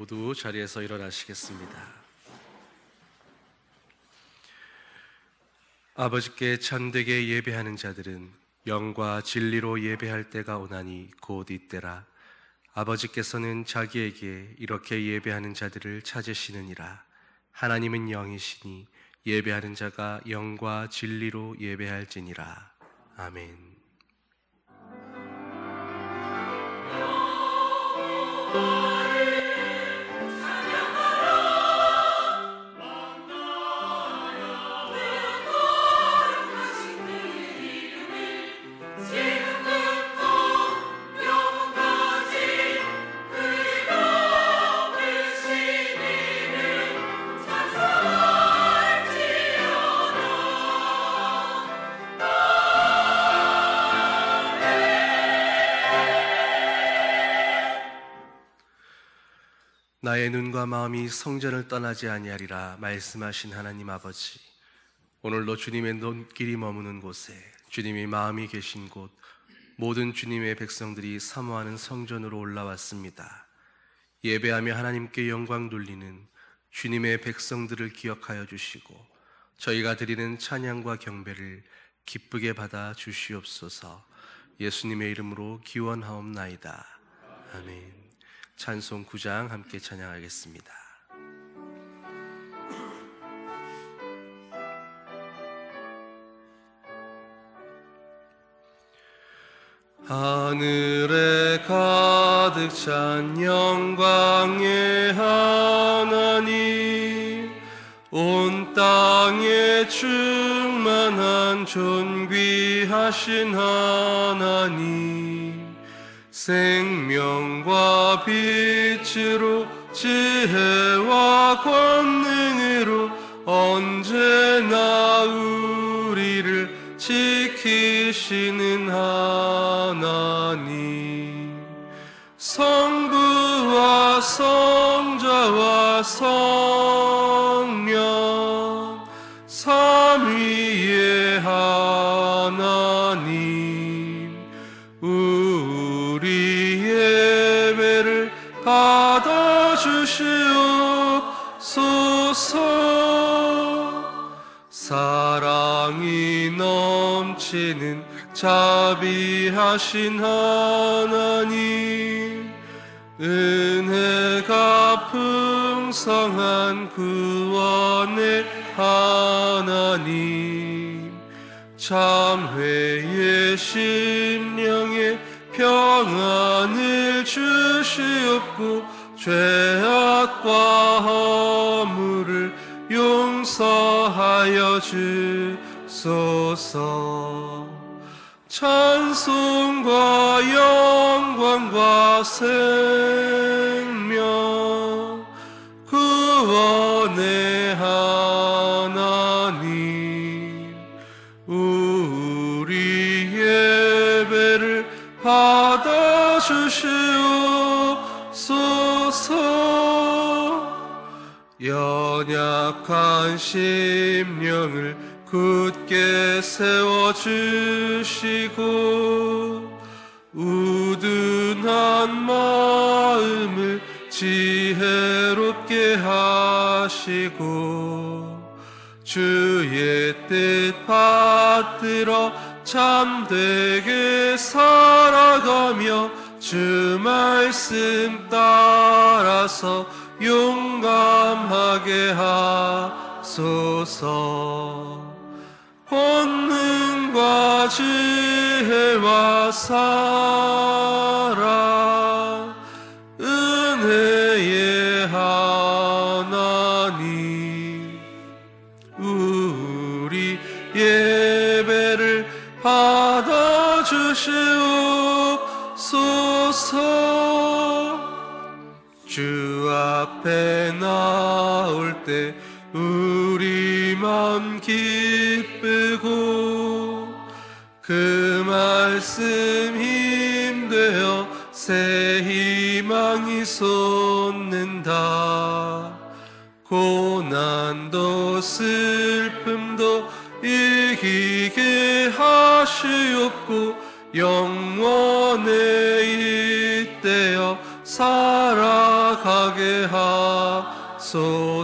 모두 자리에서 일어나시겠습니다. 아버지께 참되게 예배하는 자들은 영과 진리로 예배할 때가 오나니 곧 이때라. 아버지께서는 자기에게 이렇게 예배하는 자들을 찾으시느니라. 하나님은 영이시니 예배하는 자가 영과 진리로 예배할지니라. 아멘. 나의 눈과 마음이 성전을 떠나지 아니하리라 말씀하신 하나님 아버지, 오늘도 주님의 눈길이 머무는 곳에, 주님이 마음이 계신 곳, 모든 주님의 백성들이 사모하는 성전으로 올라왔습니다. 예배하며 하나님께 영광 돌리는 주님의 백성들을 기억하여 주시고 저희가 드리는 찬양과 경배를 기쁘게 받아 주시옵소서. 예수님의 이름으로 기원하옵나이다. 아멘. 찬송 9장 함께 찬양하겠습니다. 하늘에 가득 찬 영광의 하나님, 온 땅에 충만한 존귀하신 하나님, 생명과 빛으로 지혜와 권능으로 언제나 우리를 지키시는 하나님, 성부와 성자와 성령 삼위의 하나님, 우리 예배를 받아주시옵소서. 사랑이 넘치는 자비하신 하나님, 은혜가 풍성한 구원의 하나님, 참회의 심령에 평안을 주시옵고 죄악과 허물을 용서하여 주소서. 찬송과 영광과 생명 구원의 하나님, 우리 예배를 받아주시옵소서. 연약한 심령을 굳게 세워주시고 우둔한 마음을 지혜롭게 하시고 주의 뜻 받들어 참되게 살아가며 주 말씀 따라서 용감하게 하소서. 권능과 지혜와 사랑 은혜의 하나님, 우리 예배를 받아주시옵소서. 주 앞에 나올 때 우리 맘 기쁘고 그 말씀 힘되어 새 희망이 솟는다. 고난도 슬픔도 이기게 하시옵고 영원에 잇대어 살아가게 하게 하소서.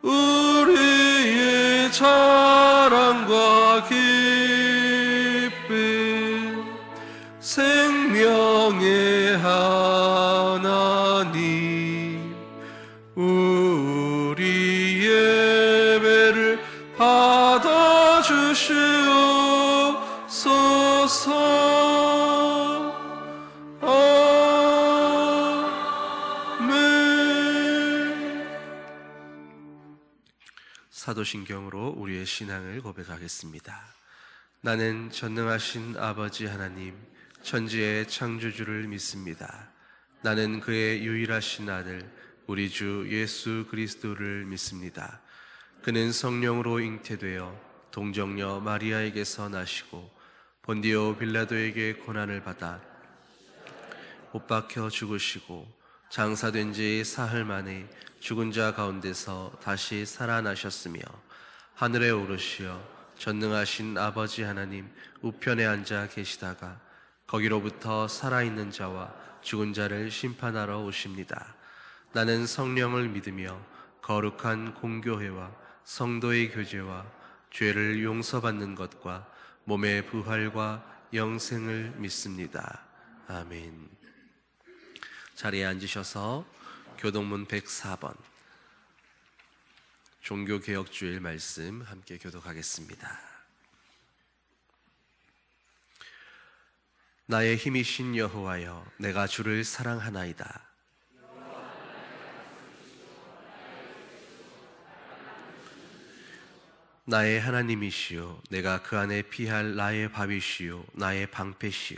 우리의 자랑과 기쁨 생명의 하나님, 우리 예배를 받아주시옵소서. 아멘. 사도신경으로 우리의 신앙을 고백하겠습니다. 나는 전능하신 아버지 하나님, 천지의 창조주를 믿습니다. 나는 그의 유일하신 아들 우리 주 예수 그리스도를 믿습니다. 그는 성령으로 잉태되어 동정녀 마리아에게서 나시고 본디오 빌라도에게 고난을 받아 못 박혀 죽으시고 장사된 지 사흘 만에 죽은 자 가운데서 다시 살아나셨으며 하늘에 오르시어 전능하신 아버지 하나님 우편에 앉아 계시다가 거기로부터 살아있는 자와 죽은 자를 심판하러 오십니다. 나는 성령을 믿으며 거룩한 공교회와 성도의 교제와 죄를 용서받는 것과 몸의 부활과 영생을 믿습니다. 아멘. 자리에 앉으셔서 교동문 104번 종교개혁주일 말씀 함께 교독하겠습니다. 나의 힘이신 여호와여, 내가 주를 사랑하나이다. 나의 하나님이시요, 내가 그 안에 피할 나의 밥이시요, 나의 방패시요.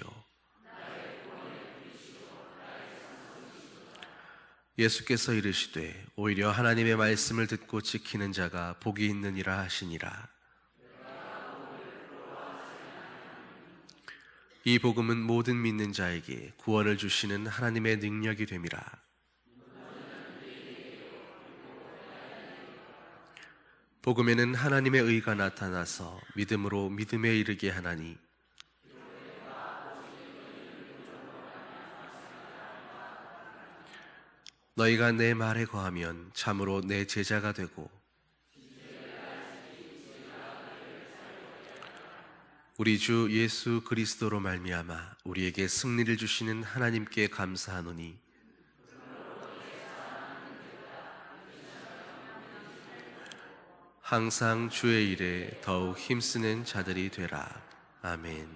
예수께서 이르시되 오히려 하나님의 말씀을 듣고 지키는 자가 복이 있느니라 하시니라. 이 복음은 모든 믿는 자에게 구원을 주시는 하나님의 능력이 됨이라. 복음에는 하나님의 의가 나타나서 믿음으로 믿음에 이르게 하나니, 너희가 내 말에 거하면 참으로 내 제자가 되고 우리 주 예수 그리스도로 말미암아 우리에게 승리를 주시는 하나님께 감사하노니, 항상 주의 일에 더욱 힘쓰는 자들이 되라. 아멘.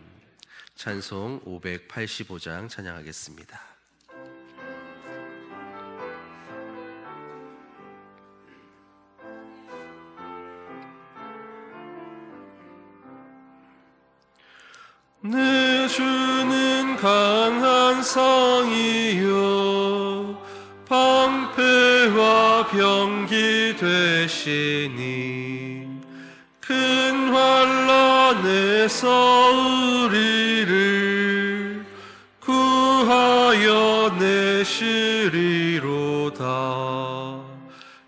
찬송 585장 찬양하겠습니다. 내 주는 강한 성이요 방패와 병기 되시니, 큰 환난에서 우리를 구하여 내시리로다.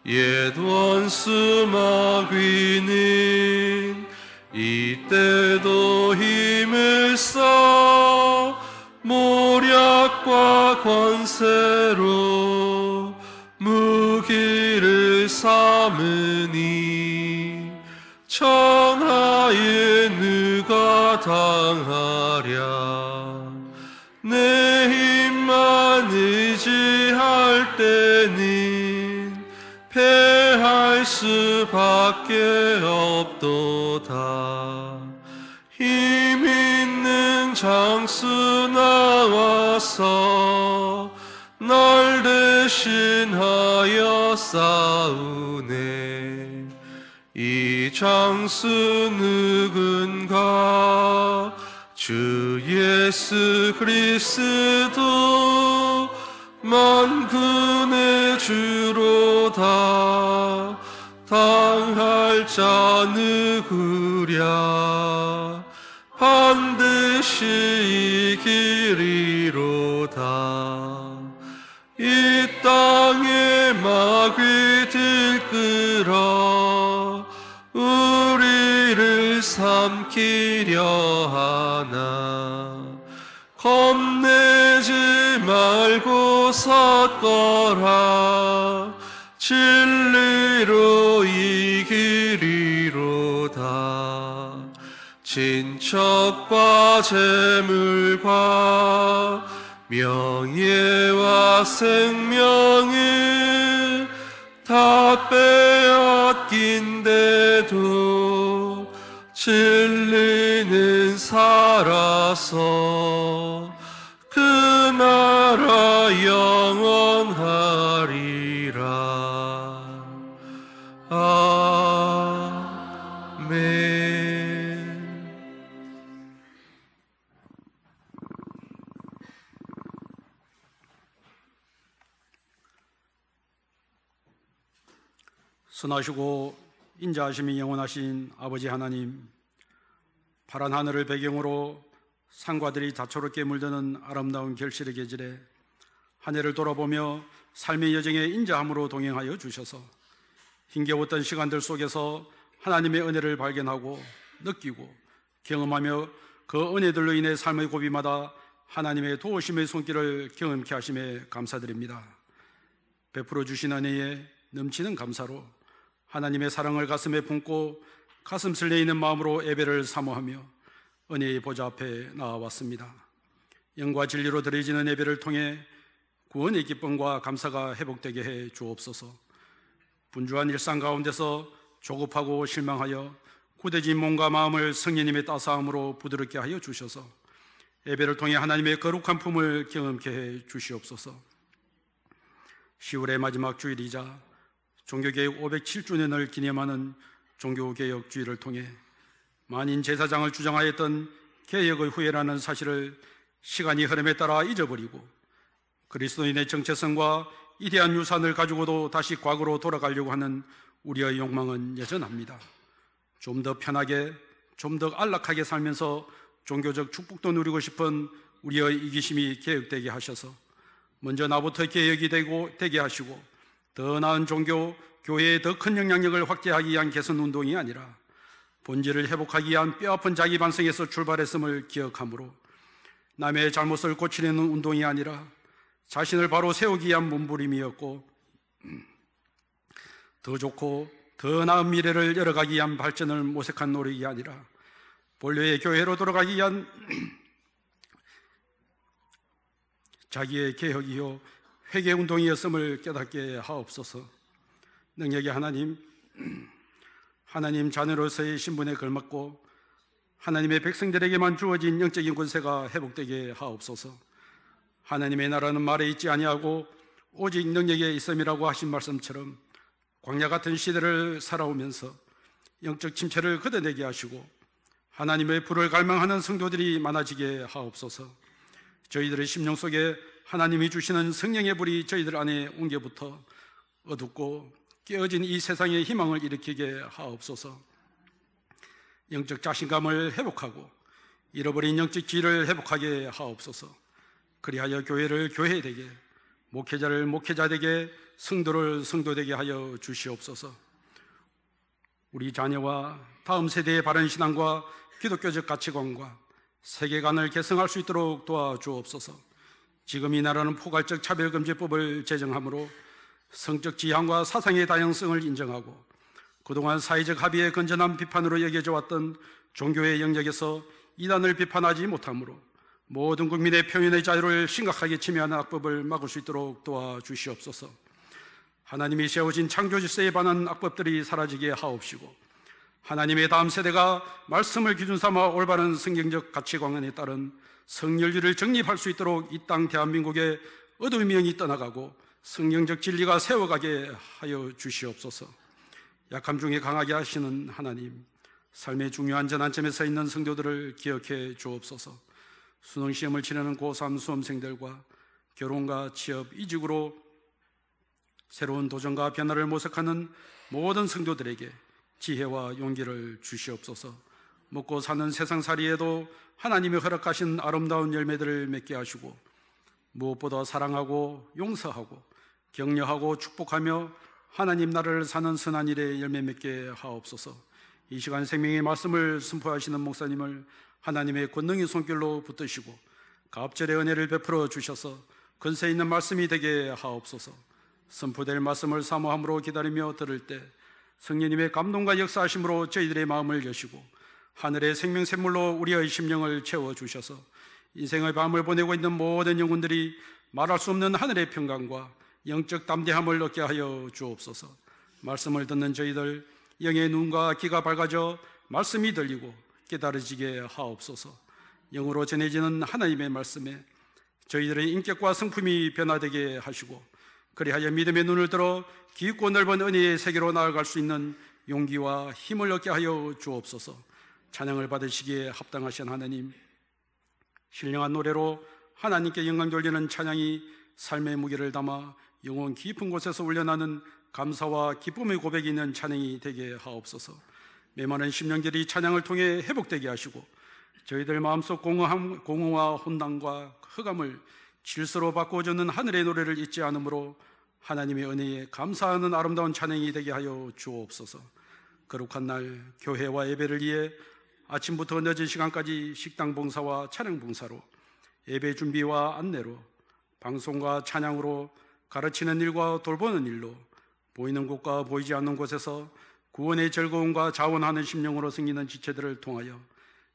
옛 원수 마귀는 이때도 힘을 써 모략과 권세로 무기를 삼으니, 천하에 누가 당하랴. 내 힘만 의지할 때는 패할 수밖에 없도다. 힘 있는 장수 나와서 날 대신하여 싸우네. 이 장수 누군가? 주 예수 그리스도 만군의 주로다. 당할 자 누구랴? 반드시 이기리로다. 이 땅에 마귀 들끓어 우리를 삼키려 하나, 겁내지 말고 진리로 섰거라 진리로 이기리로다 친척과 재물과 명예와 생명을 다 빼앗긴데도 진리는 살아서 그 나라 영원하리라. 아멘. 선하시고 인자하심이 영원하신 아버지 하나님, 파란 하늘을 배경으로 산과들이 다초롭게 물드는 아름다운 결실의 계절에 한 해를 돌아보며 삶의 여정에 인자함으로 동행하여 주셔서 힘겨웠던 시간들 속에서 하나님의 은혜를 발견하고 느끼고 경험하며 그 은혜들로 인해 삶의 고비마다 하나님의 도우심의 손길을 경험케 하심에 감사드립니다. 베풀어 주신 은혜에 넘치는 감사로 하나님의 사랑을 가슴에 품고 가슴 설레 있는 마음으로 예배를 사모하며 은혜의 보좌 앞에 나와왔습니다. 영과 진리로 드려지는 예배를 통해 구원의 기쁨과 감사가 회복되게 해 주옵소서. 분주한 일상 가운데서 조급하고 실망하여 굳어진 몸과 마음을 성령님의 따스함으로 부드럽게 하여 주셔서 예배를 통해 하나님의 거룩한 품을 경험케 해 주시옵소서. 10월의 마지막 주일이자 종교개혁 507주년을 기념하는 종교개혁 주일을 통해 만인 제사장을 주장하였던 개혁의 후예라는 사실을 시간이 흐름에 따라 잊어버리고 그리스도인의 정체성과 이대한 유산을 가지고도 다시 과거로 돌아가려고 하는 우리의 욕망은 여전합니다. 좀 더 편하게, 좀 더 안락하게 살면서 종교적 축복도 누리고 싶은 우리의 이기심이 개혁되게 하셔서 먼저 나부터 개혁이 되게 하시고 더 나은 종교, 교회의 더 큰 영향력을 확대하기 위한 개선운동이 아니라 본질을 회복하기 위한 뼈아픈 자기 반성에서 출발했음을 기억하므로 남의 잘못을 고치려는 운동이 아니라 자신을 바로 세우기 위한 몸부림이었고 더 좋고 더 나은 미래를 열어가기 위한 발전을 모색한 노력이 아니라 본래의 교회로 돌아가기 위한 자기의 개혁이요 회개운동이었음을 깨닫게 하옵소서. 능력의 하나님, 하나님 자녀로서의 신분에 걸맞고 하나님의 백성들에게만 주어진 영적인 권세가 회복되게 하옵소서. 하나님의 나라는 말에 있지 아니하고 오직 능력에 있음이라고 하신 말씀처럼 광야 같은 시대를 살아오면서 영적 침체를 걷어내게 하시고 하나님의 불을 갈망하는 성도들이 많아지게 하옵소서. 저희들의 심령 속에 하나님이 주시는 성령의 불이 저희들 안에 옮겨붙어 어둡고 깨어진 이 세상의 희망을 일으키게 하옵소서. 영적 자신감을 회복하고 잃어버린 영적 지혜를 회복하게 하옵소서. 그리하여 교회를 교회되게, 목회자를 목회자되게, 성도를 성도되게 하여 주시옵소서. 우리 자녀와 다음 세대의 바른 신앙과 기독교적 가치관과 세계관을 개성할 수 있도록 도와주옵소서. 지금 이 나라는 포괄적 차별금지법을 제정함으로 성적 지향과 사상의 다양성을 인정하고 그동안 사회적 합의의 건전한 비판으로 여겨져 왔던 종교의 영역에서 이단을 비판하지 못하므로 모든 국민의 표현의 자유를 심각하게 침해하는 악법을 막을 수 있도록 도와주시옵소서. 하나님이 세우신 창조 질서에 반한 악법들이 사라지게 하옵시고 하나님의 다음 세대가 말씀을 기준 삼아 올바른 성경적 가치관에 따른 성연리를 정립할 수 있도록 이 땅 대한민국의 어두운 면이 떠나가고 성경적 진리가 세워가게 하여 주시옵소서. 약함 중에 강하게 하시는 하나님, 삶의 중요한 전환점에 서 있는 성도들을 기억해 주옵소서. 수능시험을 치르는 고3 수험생들과 결혼과 취업, 이직으로 새로운 도전과 변화를 모색하는 모든 성도들에게 지혜와 용기를 주시옵소서. 먹고 사는 세상살이에도 하나님이 허락하신 아름다운 열매들을 맺게 하시고 무엇보다 사랑하고 용서하고 격려하고 축복하며 하나님 나라를 사는 선한 일에 열매 맺게 하옵소서. 이 시간 생명의 말씀을 선포하시는 목사님을 하나님의 권능의 손길로 붙드시고 갑절의 은혜를 베풀어 주셔서 근세 있는 말씀이 되게 하옵소서. 선포될 말씀을 사모함으로 기다리며 들을 때 성령님의 감동과 역사하심으로 저희들의 마음을 여시고 하늘의 생명샘물로 우리의 심령을 채워주셔서 인생의 밤을 보내고 있는 모든 영혼들이 말할 수 없는 하늘의 평강과 영적 담대함을 얻게 하여 주옵소서. 말씀을 듣는 저희들 영의 눈과 귀가 밝아져 말씀이 들리고 깨달아지게 하옵소서. 영으로 전해지는 하나님의 말씀에 저희들의 인격과 성품이 변화되게 하시고 그리하여 믿음의 눈을 들어 깊고 넓은 은혜의 세계로 나아갈 수 있는 용기와 힘을 얻게 하여 주옵소서. 찬양을 받으시기에 합당하신 하나님, 신령한 노래로 하나님께 영광 돌리는 찬양이 삶의 무게를 담아 영혼 깊은 곳에서 울려나는 감사와 기쁨의 고백이 있는 찬양이 되게 하옵소서. 메마른 심령들이 찬양을 통해 회복되게 하시고 저희들 마음속 공허와 혼란과 흑암을 질서로 바꿔주는 하늘의 노래를 잊지 않으므로 하나님의 은혜에 감사하는 아름다운 찬양이 되게 하여 주옵소서. 거룩한 날 교회와 예배를 위해 아침부터 늦은 시간까지 식당 봉사와 찬양 봉사로, 예배 준비와 안내로, 방송과 찬양으로, 가르치는 일과 돌보는 일로, 보이는 곳과 보이지 않는 곳에서 구원의 즐거움과 자원하는 심령으로 생기는 지체들을 통하여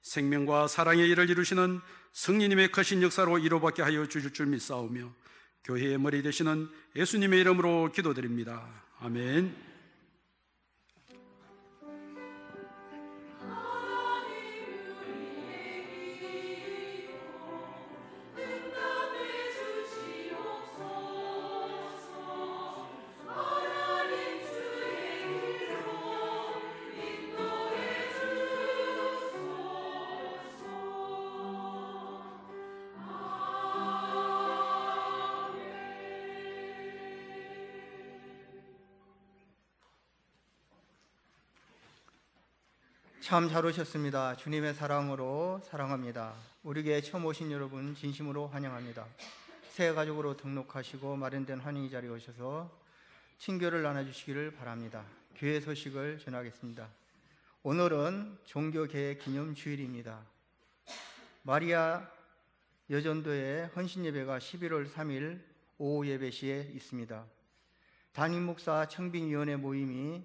생명과 사랑의 일을 이루시는 성령님의 크신 역사로 이루어받게 하여 주실 줄 믿사오며 교회의 머리 되시는 예수님의 이름으로 기도드립니다. 아멘. 참 잘 오셨습니다. 주님의 사랑으로 사랑합니다. 우리 교회 처음 오신 여러분 진심으로 환영합니다. 새 가족으로 등록하시고 마련된 환영의 자리에 오셔서 친교를 나눠주시기를 바랍니다. 교회 소식을 전하겠습니다. 오늘은 종교개혁 기념 주일입니다. 마리아 여전도의 헌신예배가 11월 3일 오후 예배 시에 있습니다. 담임목사 청빙위원회 모임이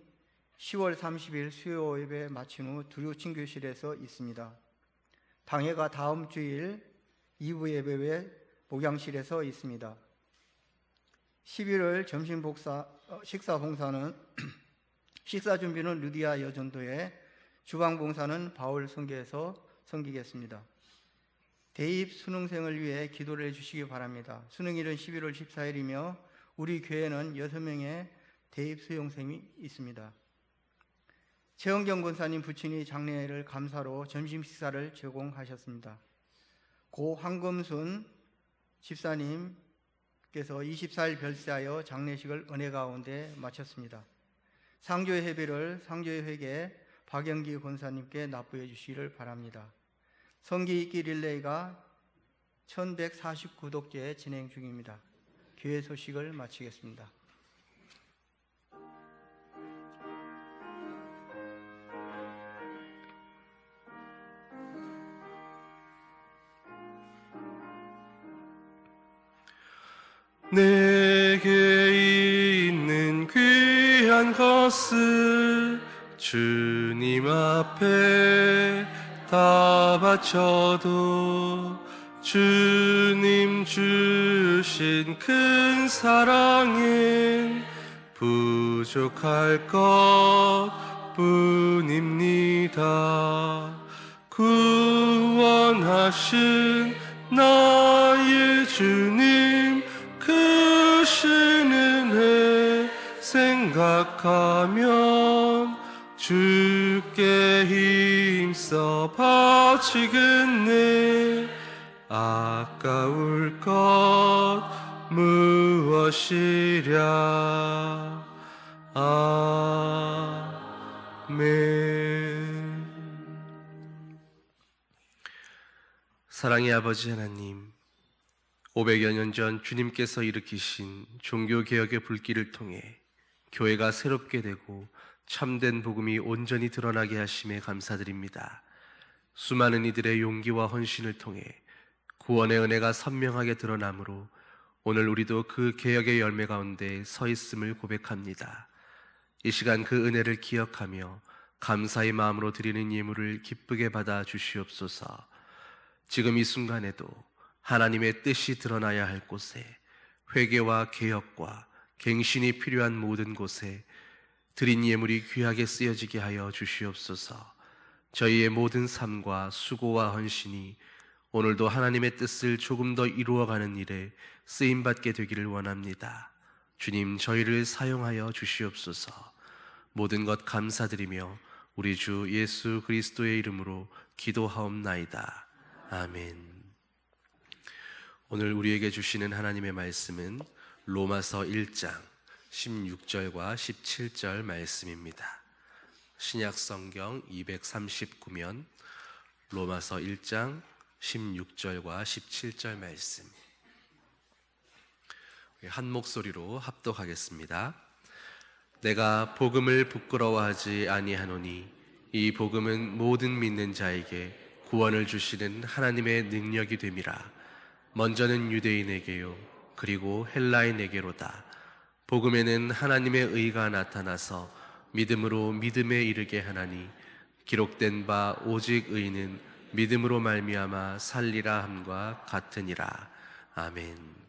10월 30일 수요 예배 마친 후 두유 친교실에서 있습니다. 당회가 다음 주일 2부 예배 외 목양실에서 있습니다. 11월 점심 식사 봉사는 식사 준비는 루디아 여전도에, 주방 봉사는 바울 선교에서 섬기겠습니다. 대입 수능생을 위해 기도를 해주시기 바랍니다. 수능일은 11월 14일이며 우리 교회는 6명의 대입 수용생이 있습니다. 최은경 권사님 부친이 장례를 감사로 점심 식사를 제공하셨습니다. 고 황금순 집사님께서 24일 별세하여 장례식을 은혜 가운데 마쳤습니다. 상조의 회비를 상조의 회계 박영기 권사님께 납부해 주시기를 바랍니다. 성기 읽기 릴레이가 1149독째 진행 중입니다. 교회 소식을 마치겠습니다. 내게 있는 귀한 것을 주님 앞에 다 바쳐도 주님 주신 큰 사랑엔 부족할 것뿐입니다. 구원하신 나의 주님 크신 은혜 생각하면 주께 힘써 바치겠네. 아까울 것 무엇이랴. 아멘. 사랑의 아버지 하나님, 500여 년 전 주님께서 일으키신 종교개혁의 불길을 통해 교회가 새롭게 되고 참된 복음이 온전히 드러나게 하심에 감사드립니다. 수많은 이들의 용기와 헌신을 통해 구원의 은혜가 선명하게 드러나므로 오늘 우리도 그 개혁의 열매 가운데 서 있음을 고백합니다. 이 시간 그 은혜를 기억하며 감사의 마음으로 드리는 예물을 기쁘게 받아 주시옵소서. 지금 이 순간에도 하나님의 뜻이 드러나야 할 곳에, 회개와 개혁과 갱신이 필요한 모든 곳에 드린 예물이 귀하게 쓰여지게 하여 주시옵소서. 저희의 모든 삶과 수고와 헌신이 오늘도 하나님의 뜻을 조금 더 이루어가는 일에 쓰임받게 되기를 원합니다. 주님, 저희를 사용하여 주시옵소서. 모든 것 감사드리며 우리 주 예수 그리스도의 이름으로 기도하옵나이다. 아멘. 오늘 우리에게 주시는 하나님의 말씀은 로마서 1장 16절과 17절 말씀입니다. 신약 성경 239면 로마서 1장 16절과 17절 말씀, 한 목소리로 합독하겠습니다. 내가 복음을 부끄러워하지 아니하노니 이 복음은 모든 믿는 자에게 구원을 주시는 하나님의 능력이 됨이라. 먼저는 유대인에게요 그리고 헬라인에게로다. 복음에는 하나님의 의가 나타나서 믿음으로 믿음에 이르게 하나니 기록된 바 오직 의인은 믿음으로 말미암아 살리라 함과 같으니라. 아멘.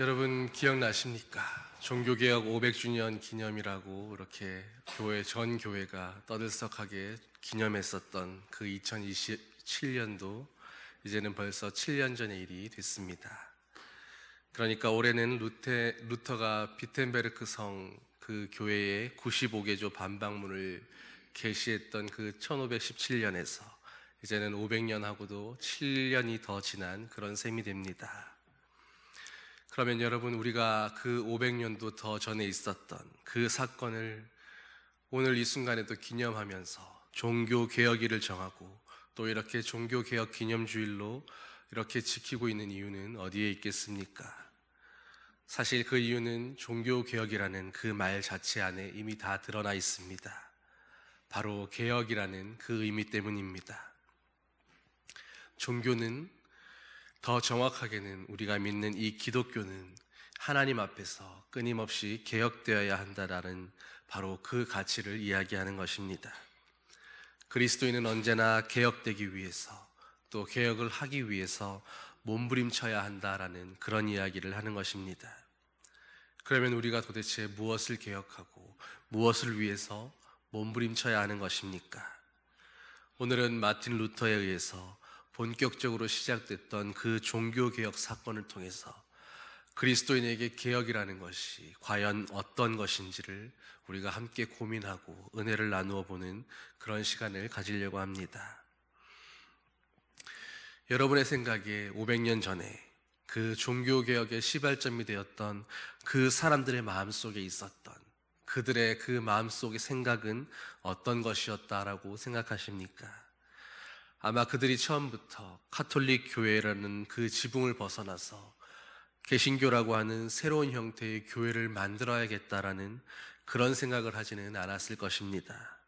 여러분 기억나십니까? 종교개혁 500주년 기념이라고 이렇게 전 교회가 떠들썩하게 기념했었던 그 2027년도 이제는 벌써 7년 전의 일이 됐습니다. 그러니까 올해는 루터가 비텐베르크 성 그 교회의 95개조 반박문을 게시했던 그 1517년에서 이제는 500년하고도 7년이 더 지난 그런 셈이 됩니다. 그러면 여러분, 우리가 그 500년도 더 전에 있었던 그 사건을 오늘 이 순간에도 기념하면서 종교개혁일을 정하고 또 이렇게 종교개혁 기념주일로 이렇게 지키고 있는 이유는 어디에 있겠습니까? 사실 그 이유는 종교개혁이라는 그 말 자체 안에 이미 다 드러나 있습니다. 바로 개혁이라는 그 의미 때문입니다. 종교는, 더 정확하게는 우리가 믿는 이 기독교는 하나님 앞에서 끊임없이 개혁되어야 한다라는 바로 그 가치를 이야기하는 것입니다. 그리스도인은 언제나 개혁되기 위해서 또 개혁을 하기 위해서 몸부림쳐야 한다라는 그런 이야기를 하는 것입니다. 그러면 우리가 도대체 무엇을 개혁하고 무엇을 위해서 몸부림쳐야 하는 것입니까? 오늘은 마틴 루터에 의해서 본격적으로 시작됐던 그 종교개혁 사건을 통해서 그리스도인에게 개혁이라는 것이 과연 어떤 것인지를 우리가 함께 고민하고 은혜를 나누어 보는 그런 시간을 가지려고 합니다. 여러분의 생각에 500년 전에 그 종교개혁의 시발점이 되었던 그 사람들의 마음속에 있었던 그들의 그 마음속의 생각은 어떤 것이었다라고 생각하십니까? 아마 그들이 처음부터 카톨릭 교회라는 그 지붕을 벗어나서 개신교라고 하는 새로운 형태의 교회를 만들어야겠다라는 그런 생각을 하지는 않았을 것입니다.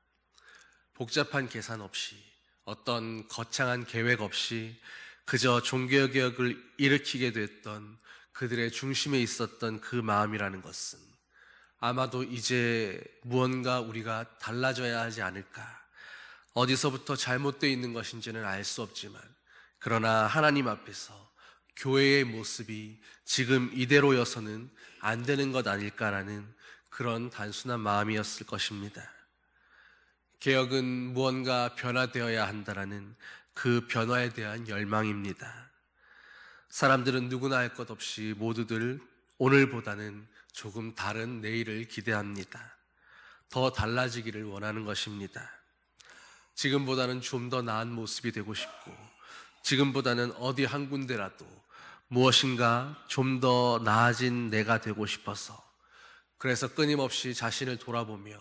복잡한 계산 없이, 어떤 거창한 계획 없이 그저 종교개혁을 일으키게 됐던 그들의 중심에 있었던 그 마음이라는 것은 아마도 이제 무언가 우리가 달라져야 하지 않을까, 어디서부터 잘못되어 있는 것인지는 알 수 없지만 그러나 하나님 앞에서 교회의 모습이 지금 이대로여서는 안 되는 것 아닐까라는 그런 단순한 마음이었을 것입니다. 개혁은 무언가 변화되어야 한다라는 그 변화에 대한 열망입니다. 사람들은 누구나 할 것 없이 모두들 오늘보다는 조금 다른 내일을 기대합니다. 더 달라지기를 원하는 것입니다. 지금보다는 좀 더 나은 모습이 되고 싶고, 지금보다는 어디 한 군데라도 무엇인가 좀 더 나아진 내가 되고 싶어서, 그래서 끊임없이 자신을 돌아보며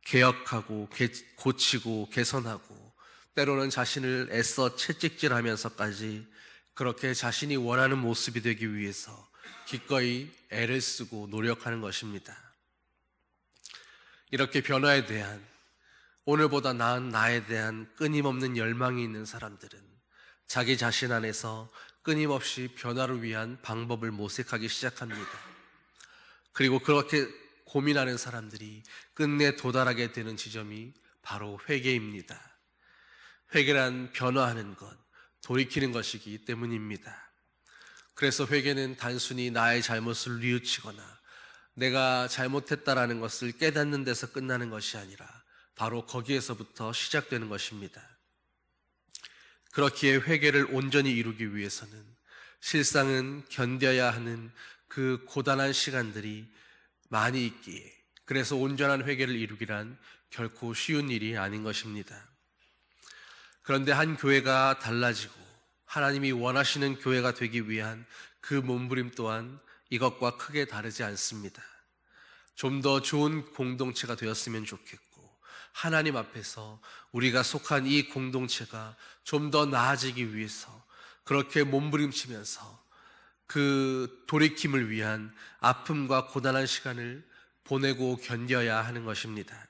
개혁하고 고치고 개선하고 때로는 자신을 애써 채찍질하면서까지 그렇게 자신이 원하는 모습이 되기 위해서 기꺼이 애를 쓰고 노력하는 것입니다. 이렇게 변화에 대한, 오늘보다 나은 나에 대한 끊임없는 열망이 있는 사람들은 자기 자신 안에서 끊임없이 변화를 위한 방법을 모색하기 시작합니다. 그리고 그렇게 고민하는 사람들이 끝내 도달하게 되는 지점이 바로 회개입니다. 회개란 변화하는 것, 돌이키는 것이기 때문입니다. 그래서 회개는 단순히 나의 잘못을 뉘우치거나 내가 잘못했다라는 것을 깨닫는 데서 끝나는 것이 아니라 바로 거기에서부터 시작되는 것입니다. 그렇기에 회개를 온전히 이루기 위해서는 실상은 견뎌야 하는 그 고단한 시간들이 많이 있기에, 그래서 온전한 회개를 이루기란 결코 쉬운 일이 아닌 것입니다. 그런데 한 교회가 달라지고 하나님이 원하시는 교회가 되기 위한 그 몸부림 또한 이것과 크게 다르지 않습니다. 좀 더 좋은 공동체가 되었으면 좋겠고, 하나님 앞에서 우리가 속한 이 공동체가 좀 더 나아지기 위해서 그렇게 몸부림치면서 그 돌이킴을 위한 아픔과 고단한 시간을 보내고 견뎌야 하는 것입니다.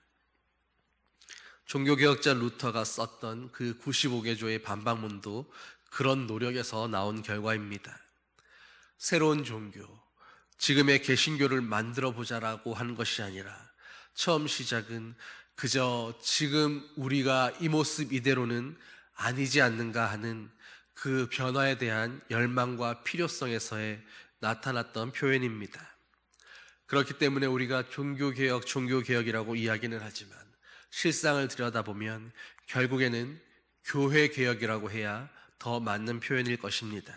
종교개혁자 루터가 썼던 그 95개조의 반박문도 그런 노력에서 나온 결과입니다. 새로운 종교, 지금의 개신교를 만들어 보자라고 한 것이 아니라 처음 시작은 그저 지금 우리가 이 모습 이대로는 아니지 않는가 하는 그 변화에 대한 열망과 필요성에서의 나타났던 표현입니다. 그렇기 때문에 우리가 종교개혁이라고 이야기는 하지만 실상을 들여다보면 결국에는 교회개혁이라고 해야 더 맞는 표현일 것입니다.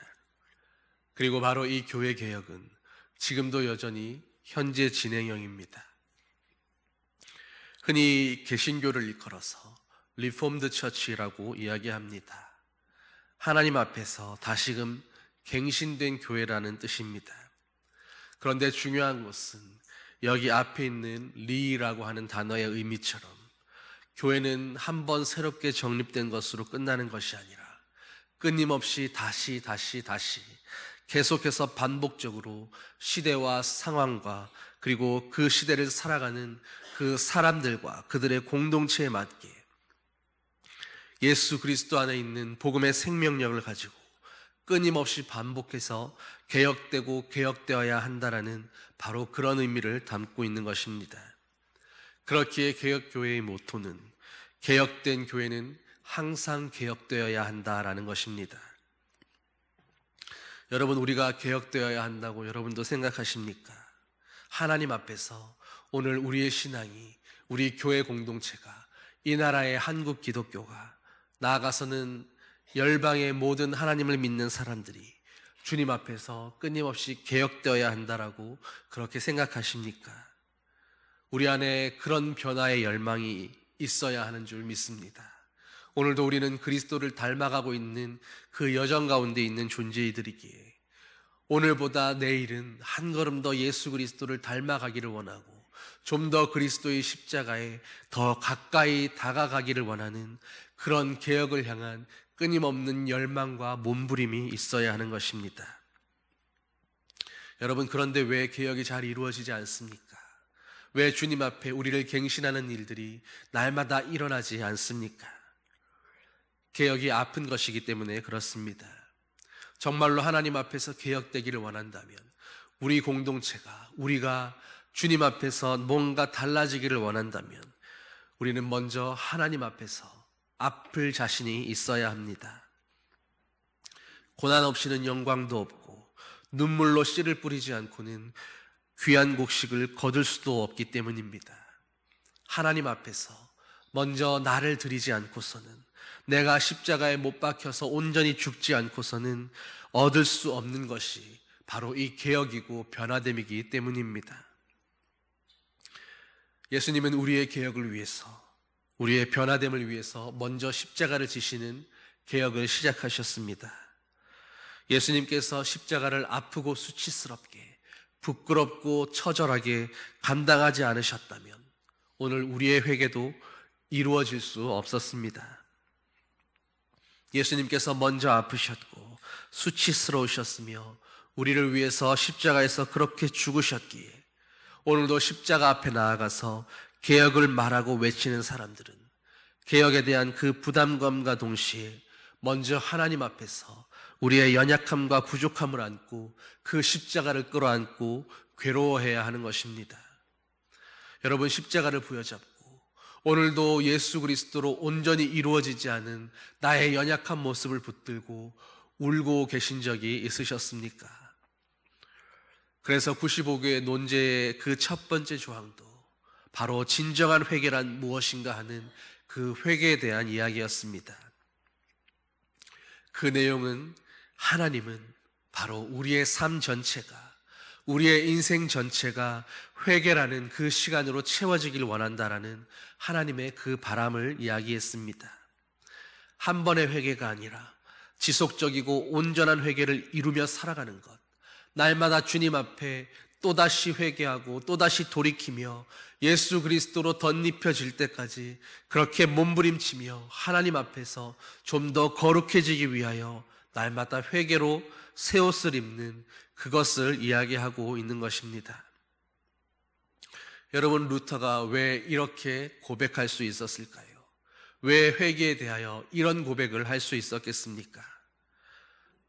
그리고 바로 이 교회개혁은 지금도 여전히 현재 진행형입니다. 흔히 개신교를 일컬어서 리폼드 처치라고 이야기합니다. 하나님 앞에서 다시금 갱신된 교회라는 뜻입니다. 그런데 중요한 것은 여기 앞에 있는 리라고 하는 단어의 의미처럼 교회는 한 번 새롭게 정립된 것으로 끝나는 것이 아니라 끊임없이 다시 계속해서 반복적으로 시대와 상황과 그리고 그 시대를 살아가는 그 사람들과 그들의 공동체에 맞게 예수 그리스도 안에 있는 복음의 생명력을 가지고 끊임없이 반복해서 개혁되고 개혁되어야 한다라는 바로 그런 의미를 담고 있는 것입니다. 그렇기에 개혁교회의 모토는 개혁된 교회는 항상 개혁되어야 한다라는 것입니다. 여러분, 우리가 개혁되어야 한다고 여러분도 생각하십니까? 하나님 앞에서 오늘 우리의 신앙이, 우리 교회 공동체가, 이 나라의 한국 기독교가, 나아가서는 열방의 모든 하나님을 믿는 사람들이 주님 앞에서 끊임없이 개혁되어야 한다라고 그렇게 생각하십니까? 우리 안에 그런 변화의 열망이 있어야 하는 줄 믿습니다. 오늘도 우리는 그리스도를 닮아가고 있는 그 여정 가운데 있는 존재이들이기에 오늘보다 내일은 한 걸음 더 예수 그리스도를 닮아가기를 원하고 좀 더 그리스도의 십자가에 더 가까이 다가가기를 원하는 그런 개혁을 향한 끊임없는 열망과 몸부림이 있어야 하는 것입니다. 여러분, 그런데 왜 개혁이 잘 이루어지지 않습니까? 왜 주님 앞에 우리를 갱신하는 일들이 날마다 일어나지 않습니까? 개혁이 아픈 것이기 때문에 그렇습니다. 정말로 하나님 앞에서 개혁되기를 원한다면 우리 공동체가, 우리가 주님 앞에서 뭔가 달라지기를 원한다면 우리는 먼저 하나님 앞에서 아플 자신이 있어야 합니다. 고난 없이는 영광도 없고 눈물로 씨를 뿌리지 않고는 귀한 곡식을 거둘 수도 없기 때문입니다. 하나님 앞에서 먼저 나를 드리지 않고서는, 내가 십자가에 못 박혀서 온전히 죽지 않고서는 얻을 수 없는 것이 바로 이 개혁이고 변화됨이기 때문입니다. 예수님은 우리의 개혁을 위해서, 우리의 변화됨을 위해서 먼저 십자가를 지시는 개혁을 시작하셨습니다. 예수님께서 십자가를 아프고 수치스럽게, 부끄럽고 처절하게 감당하지 않으셨다면 오늘 우리의 회개도 이루어질 수 없었습니다. 예수님께서 먼저 아프셨고 수치스러우셨으며 우리를 위해서 십자가에서 그렇게 죽으셨기에 오늘도 십자가 앞에 나아가서 개혁을 말하고 외치는 사람들은 개혁에 대한 그 부담감과 동시에 먼저 하나님 앞에서 우리의 연약함과 부족함을 안고 그 십자가를 끌어안고 괴로워해야 하는 것입니다. 여러분, 십자가를 부여잡고 오늘도 예수 그리스도로 온전히 이루어지지 않은 나의 연약한 모습을 붙들고 울고 계신 적이 있으셨습니까? 그래서 95교의 논제의 그 첫 번째 조항도 바로 진정한 회개란 무엇인가 하는 그 회개에 대한 이야기였습니다. 그 내용은 하나님은 바로 우리의 삶 전체가, 우리의 인생 전체가 회개라는 그 시간으로 채워지길 원한다라는 하나님의 그 바람을 이야기했습니다. 한 번의 회개가 아니라 지속적이고 온전한 회개를 이루며 살아가는 것, 날마다 주님 앞에 또다시 회개하고 또다시 돌이키며 예수 그리스도로 덧입혀질 때까지 그렇게 몸부림치며 하나님 앞에서 좀 더 거룩해지기 위하여 날마다 회개로 새 옷을 입는 그것을 이야기하고 있는 것입니다. 여러분, 루터가 왜 이렇게 고백할 수 있었을까요? 왜 회개에 대하여 이런 고백을 할 수 있었겠습니까?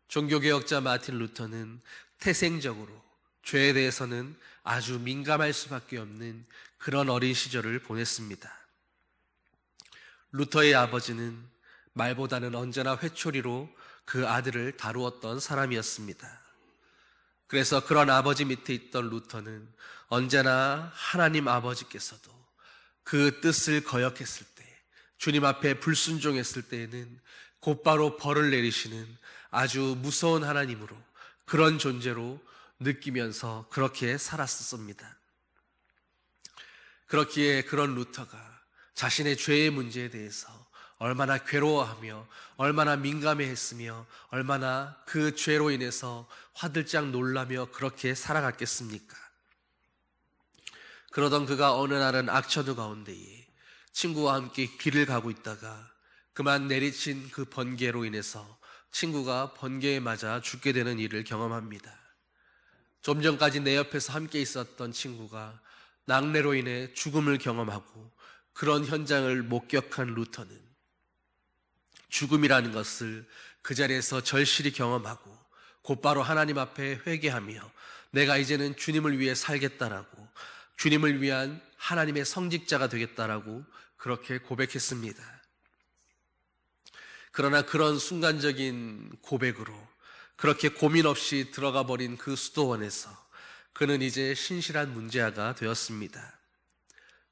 종교개혁자 마틴 루터는 태생적으로 죄에 대해서는 아주 민감할 수밖에 없는 그런 어린 시절을 보냈습니다. 루터의 아버지는 말보다는 언제나 회초리로 그 아들을 다루었던 사람이었습니다. 그래서 그런 아버지 밑에 있던 루터는 언제나 하나님 아버지께서도 그 뜻을 거역했을 때, 주님 앞에 불순종했을 때에는 곧바로 벌을 내리시는 아주 무서운 하나님으로, 그런 존재로 느끼면서 그렇게 살았었습니다. 그렇기에 그런 루터가 자신의 죄의 문제에 대해서 얼마나 괴로워하며 얼마나 민감해했으며 얼마나 그 죄로 인해서 화들짝 놀라며 그렇게 살아갔겠습니까? 그러던 그가 어느 날은 악천후 가운데에 친구와 함께 길을 가고 있다가 그만 내리친 그 번개로 인해서 친구가 번개에 맞아 죽게 되는 일을 경험합니다. 좀 전까지 내 옆에서 함께 있었던 친구가 낙뢰로 인해 죽음을 경험하고 그런 현장을 목격한 루터는 죽음이라는 것을 그 자리에서 절실히 경험하고 곧바로 하나님 앞에 회개하며 내가 이제는 주님을 위해 살겠다라고, 주님을 위한 하나님의 성직자가 되겠다라고 그렇게 고백했습니다. 그러나 그런 순간적인 고백으로 그렇게 고민 없이 들어가 버린 그 수도원에서 그는 이제 신실한 문제아가 되었습니다.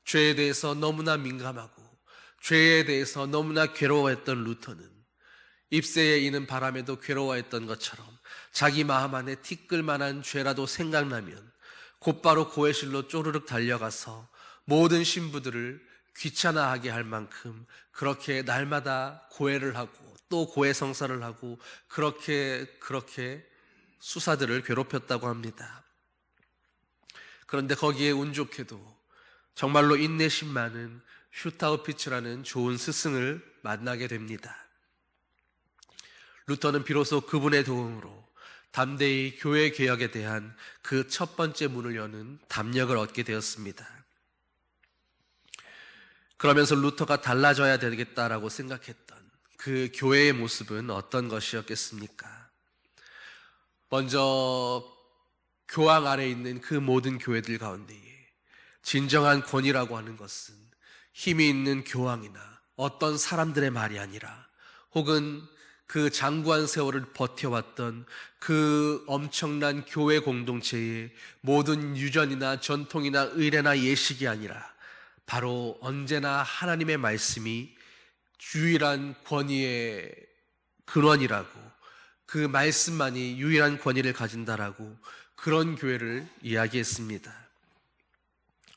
죄에 대해서 너무나 민감하고 죄에 대해서 너무나 괴로워했던 루터는 잎새에 이는 바람에도 괴로워했던 것처럼 자기 마음 안에 티끌만한 죄라도 생각나면 곧바로 고해실로 쪼르륵 달려가서 모든 신부들을 귀찮아하게 할 만큼 그렇게 날마다 고해를 하고 또 고해성사를 하고 그렇게 수사들을 괴롭혔다고 합니다. 그런데 거기에 운 좋게도 정말로 인내심 많은 슈타우피츠라는 좋은 스승을 만나게 됩니다. 루터는 비로소 그분의 도움으로 담대히 교회 개혁에 대한 그 첫 번째 문을 여는 담력을 얻게 되었습니다. 그러면서 루터가 달라져야 되겠다라고 생각했던 그 교회의 모습은 어떤 것이었겠습니까? 먼저 교황 아래 있는 그 모든 교회들 가운데에 진정한 권위라고 하는 것은 힘이 있는 교황이나 어떤 사람들의 말이 아니라 혹은 그 장구한 세월을 버텨왔던 그 엄청난 교회 공동체의 모든 유전이나 전통이나 의례나 예식이 아니라 바로 언제나 하나님의 말씀이 유일한 권위의 근원이라고, 그 말씀만이 유일한 권위를 가진다라고 그런 교회를 이야기했습니다.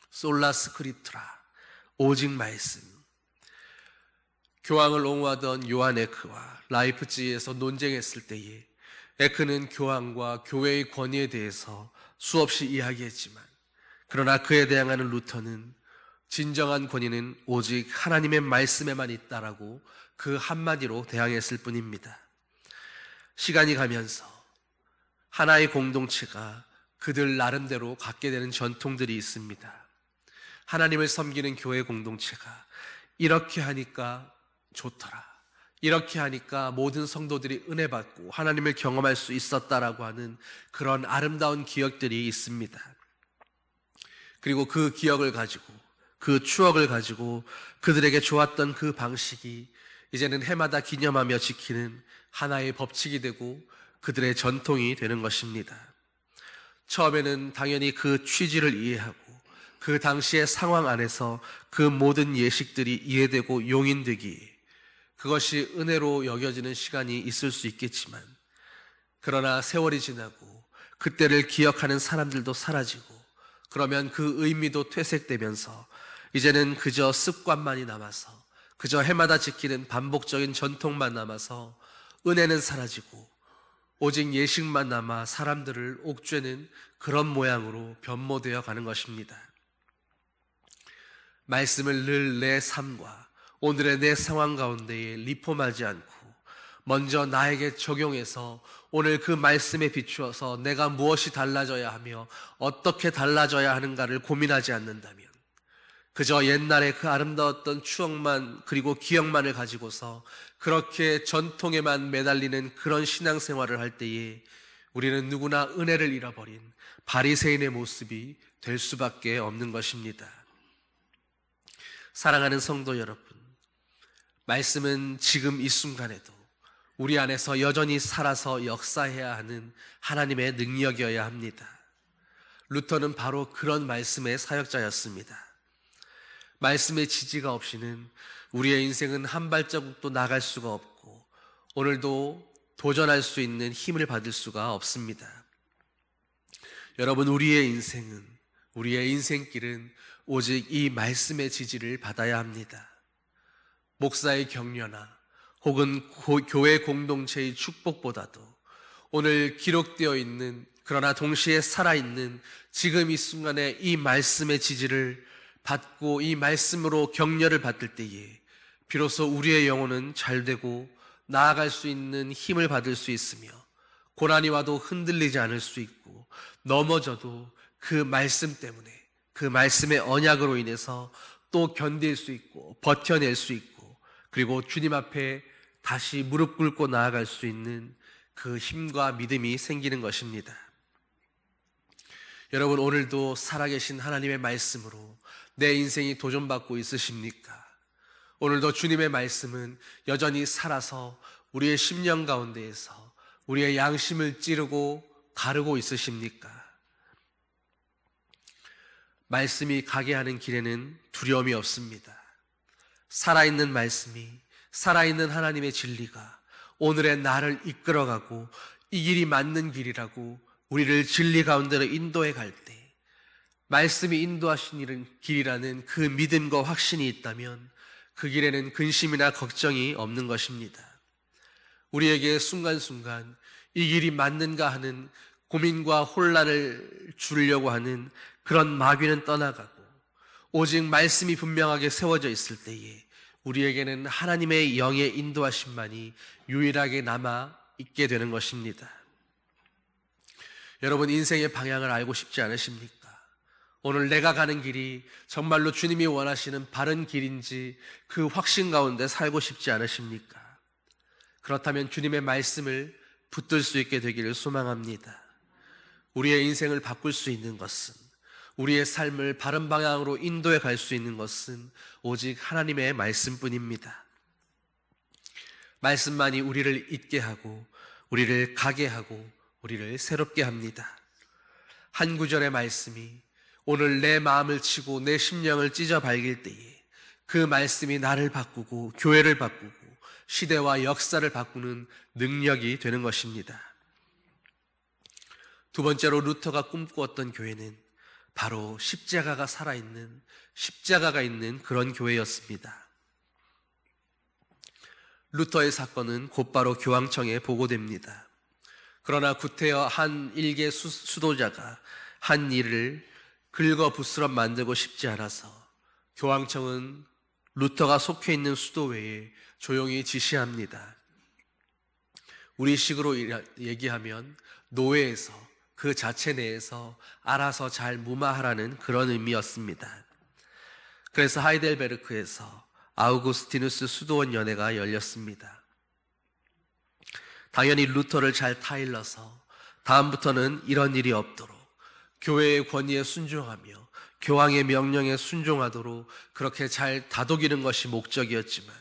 솔라 스크립트라, 오직 말씀. 교황을 옹호하던 요한 에크와 라이프치히에서 논쟁했을 때에 에크는 교황과 교회의 권위에 대해서 수없이 이야기했지만 그러나 그에 대항하는 루터는 진정한 권위는 오직 하나님의 말씀에만 있다라고 그 한마디로 대항했을 뿐입니다. 시간이 가면서 하나의 공동체가 그들 나름대로 갖게 되는 전통들이 있습니다. 하나님을 섬기는 교회 공동체가 이렇게 하니까 좋더라, 이렇게 하니까 모든 성도들이 은혜 받고 하나님을 경험할 수 있었다라고 하는 그런 아름다운 기억들이 있습니다. 그리고 그 기억을 가지고, 그 추억을 가지고 그들에게 좋았던 그 방식이 이제는 해마다 기념하며 지키는 하나의 법칙이 되고 그들의 전통이 되는 것입니다. 처음에는 당연히 그 취지를 이해하고 그 당시의 상황 안에서 그 모든 예식들이 이해되고 용인되기, 그것이 은혜로 여겨지는 시간이 있을 수 있겠지만 그러나 세월이 지나고 그때를 기억하는 사람들도 사라지고 그러면 그 의미도 퇴색되면서 이제는 그저 습관만이 남아서 그저 해마다 지키는 반복적인 전통만 남아서 은혜는 사라지고 오직 예식만 남아 사람들을 옥죄는 그런 모양으로 변모되어 가는 것입니다. 말씀을 늘 내 삶과 오늘의 내 상황 가운데에 리폼하지 않고 먼저 나에게 적용해서 오늘 그 말씀에 비추어서 내가 무엇이 달라져야 하며 어떻게 달라져야 하는가를 고민하지 않는다면 그저 옛날에 그 아름다웠던 추억만 그리고 기억만을 가지고서 그렇게 전통에만 매달리는 그런 신앙생활을 할 때에 우리는 누구나 은혜를 잃어버린 바리새인의 모습이 될 수밖에 없는 것입니다. 사랑하는 성도 여러분, 말씀은 지금 이 순간에도 우리 안에서 여전히 살아서 역사해야 하는 하나님의 능력이어야 합니다. 루터는 바로 그런 말씀의 사역자였습니다. 말씀의 지지가 없이는 우리의 인생은 한 발자국도 나갈 수가 없고 오늘도 도전할 수 있는 힘을 받을 수가 없습니다. 여러분, 우리의 인생길은 오직 이 말씀의 지지를 받아야 합니다. 목사의 격려나 혹은 교회 공동체의 축복보다도 오늘 기록되어 있는, 그러나 동시에 살아있는 지금 이 순간에 이 말씀의 지지를 받고 이 말씀으로 격려를 받을 때에 비로소 우리의 영혼은 잘되고 나아갈 수 있는 힘을 받을 수 있으며 고난이 와도 흔들리지 않을 수 있고 넘어져도 그 말씀 때문에, 그 말씀의 언약으로 인해서 또 견딜 수 있고 버텨낼 수 있고 그리고 주님 앞에 다시 무릎 꿇고 나아갈 수 있는 그 힘과 믿음이 생기는 것입니다. 여러분, 오늘도 살아계신 하나님의 말씀으로 내 인생이 도전받고 있으십니까? 오늘도 주님의 말씀은 여전히 살아서 우리의 심령 가운데에서 우리의 양심을 찌르고 가르고 있으십니까? 말씀이 가게 하는 길에는 두려움이 없습니다. 살아있는 말씀이, 살아있는 하나님의 진리가 오늘의 나를 이끌어가고 이 길이 맞는 길이라고 우리를 진리 가운데로 인도해 갈 때, 말씀이 인도하시는 길이라는 그 믿음과 확신이 있다면 그 길에는 근심이나 걱정이 없는 것입니다. 우리에게 순간순간 이 길이 맞는가 하는 고민과 혼란을 주려고 하는 그런 마귀는 떠나가고 오직 말씀이 분명하게 세워져 있을 때에 우리에게는 하나님의 영의 인도하심만이 유일하게 남아 있게 되는 것입니다. 여러분, 인생의 방향을 알고 싶지 않으십니까? 오늘 내가 가는 길이 정말로 주님이 원하시는 바른 길인지 그 확신 가운데 살고 싶지 않으십니까? 그렇다면 주님의 말씀을 붙들 수 있게 되기를 소망합니다. 우리의 인생을 바꿀 수 있는 것은, 우리의 삶을 바른 방향으로 인도해 갈 수 있는 것은 오직 하나님의 말씀뿐입니다. 말씀만이 우리를 잊게 하고 우리를 가게 하고 우리를 새롭게 합니다. 한 구절의 말씀이 오늘 내 마음을 치고 내 심령을 찢어 발길 때에 그 말씀이 나를 바꾸고 교회를 바꾸고 시대와 역사를 바꾸는 능력이 되는 것입니다. 두 번째로 루터가 꿈꾸었던 교회는 바로 십자가가 살아있는, 십자가가 있는 그런 교회였습니다. 루터의 사건은 곧바로 교황청에 보고됩니다. 그러나 구태여 한 일개 수도자가 한 일을 긁어부스럼 만들고 싶지 않아서 교황청은 루터가 속해 있는 수도 외에 조용히 지시합니다. 우리식으로 얘기하면 노예에서, 그 자체 내에서 알아서 잘 무마하라는 그런 의미였습니다. 그래서 하이델베르크에서 아우구스티누스 수도원 연회가 열렸습니다. 당연히 루터를 잘 타일러서 다음부터는 이런 일이 없도록 교회의 권위에 순종하며 교황의 명령에 순종하도록 그렇게 잘 다독이는 것이 목적이었지만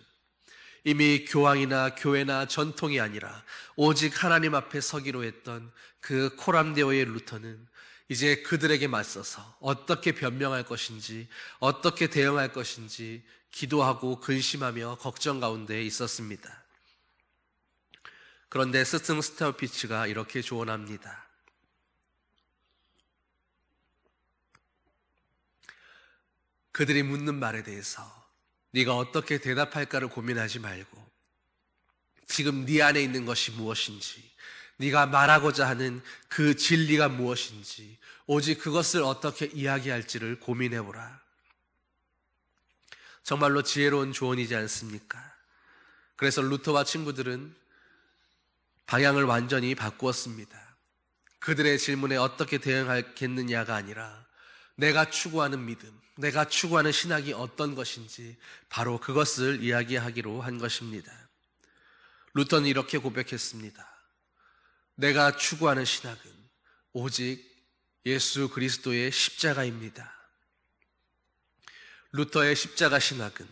이미 교황이나 교회나 전통이 아니라 오직 하나님 앞에 서기로 했던 그 코람데오의 루터는 이제 그들에게 맞서서 어떻게 변명할 것인지, 어떻게 대응할 것인지 기도하고 근심하며 걱정 가운데 있었습니다. 그런데 스승 스테어피츠가 이렇게 조언합니다. 그들이 묻는 말에 대해서 네가 어떻게 대답할까를 고민하지 말고 지금 네 안에 있는 것이 무엇인지, 네가 말하고자 하는 그 진리가 무엇인지, 오직 그것을 어떻게 이야기할지를 고민해보라. 정말로 지혜로운 조언이지 않습니까? 그래서 루터와 친구들은 방향을 완전히 바꾸었습니다. 그들의 질문에 어떻게 대응하겠느냐가 아니라 내가 추구하는 믿음, 내가 추구하는 신학이 어떤 것인지 바로 그것을 이야기하기로 한 것입니다. 루터는 이렇게 고백했습니다. 내가 추구하는 신학은 오직 예수 그리스도의 십자가입니다. 루터의 십자가 신학은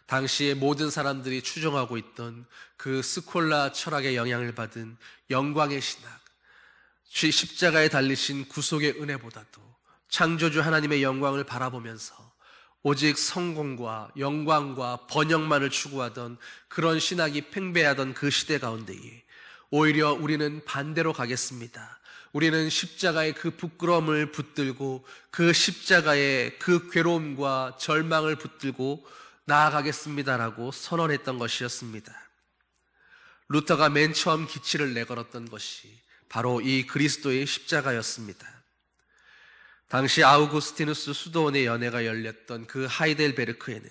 당시의 모든 사람들이 추종하고 있던 그 스콜라 철학의 영향을 받은 영광의 신학, 십자가에 달리신 구속의 은혜보다도 창조주 하나님의 영광을 바라보면서 오직 성공과 영광과 번영만을 추구하던 그런 신학이 팽배하던 그 시대 가운데에 오히려 우리는 반대로 가겠습니다. 우리는 십자가의 그 부끄러움을 붙들고 그 십자가의 그 괴로움과 절망을 붙들고 나아가겠습니다라고 선언했던 것이었습니다. 루터가 맨 처음 기치를 내걸었던 것이 바로 이 그리스도의 십자가였습니다. 당시 아우구스티누스 수도원의 연회가 열렸던 그 하이델베르크에는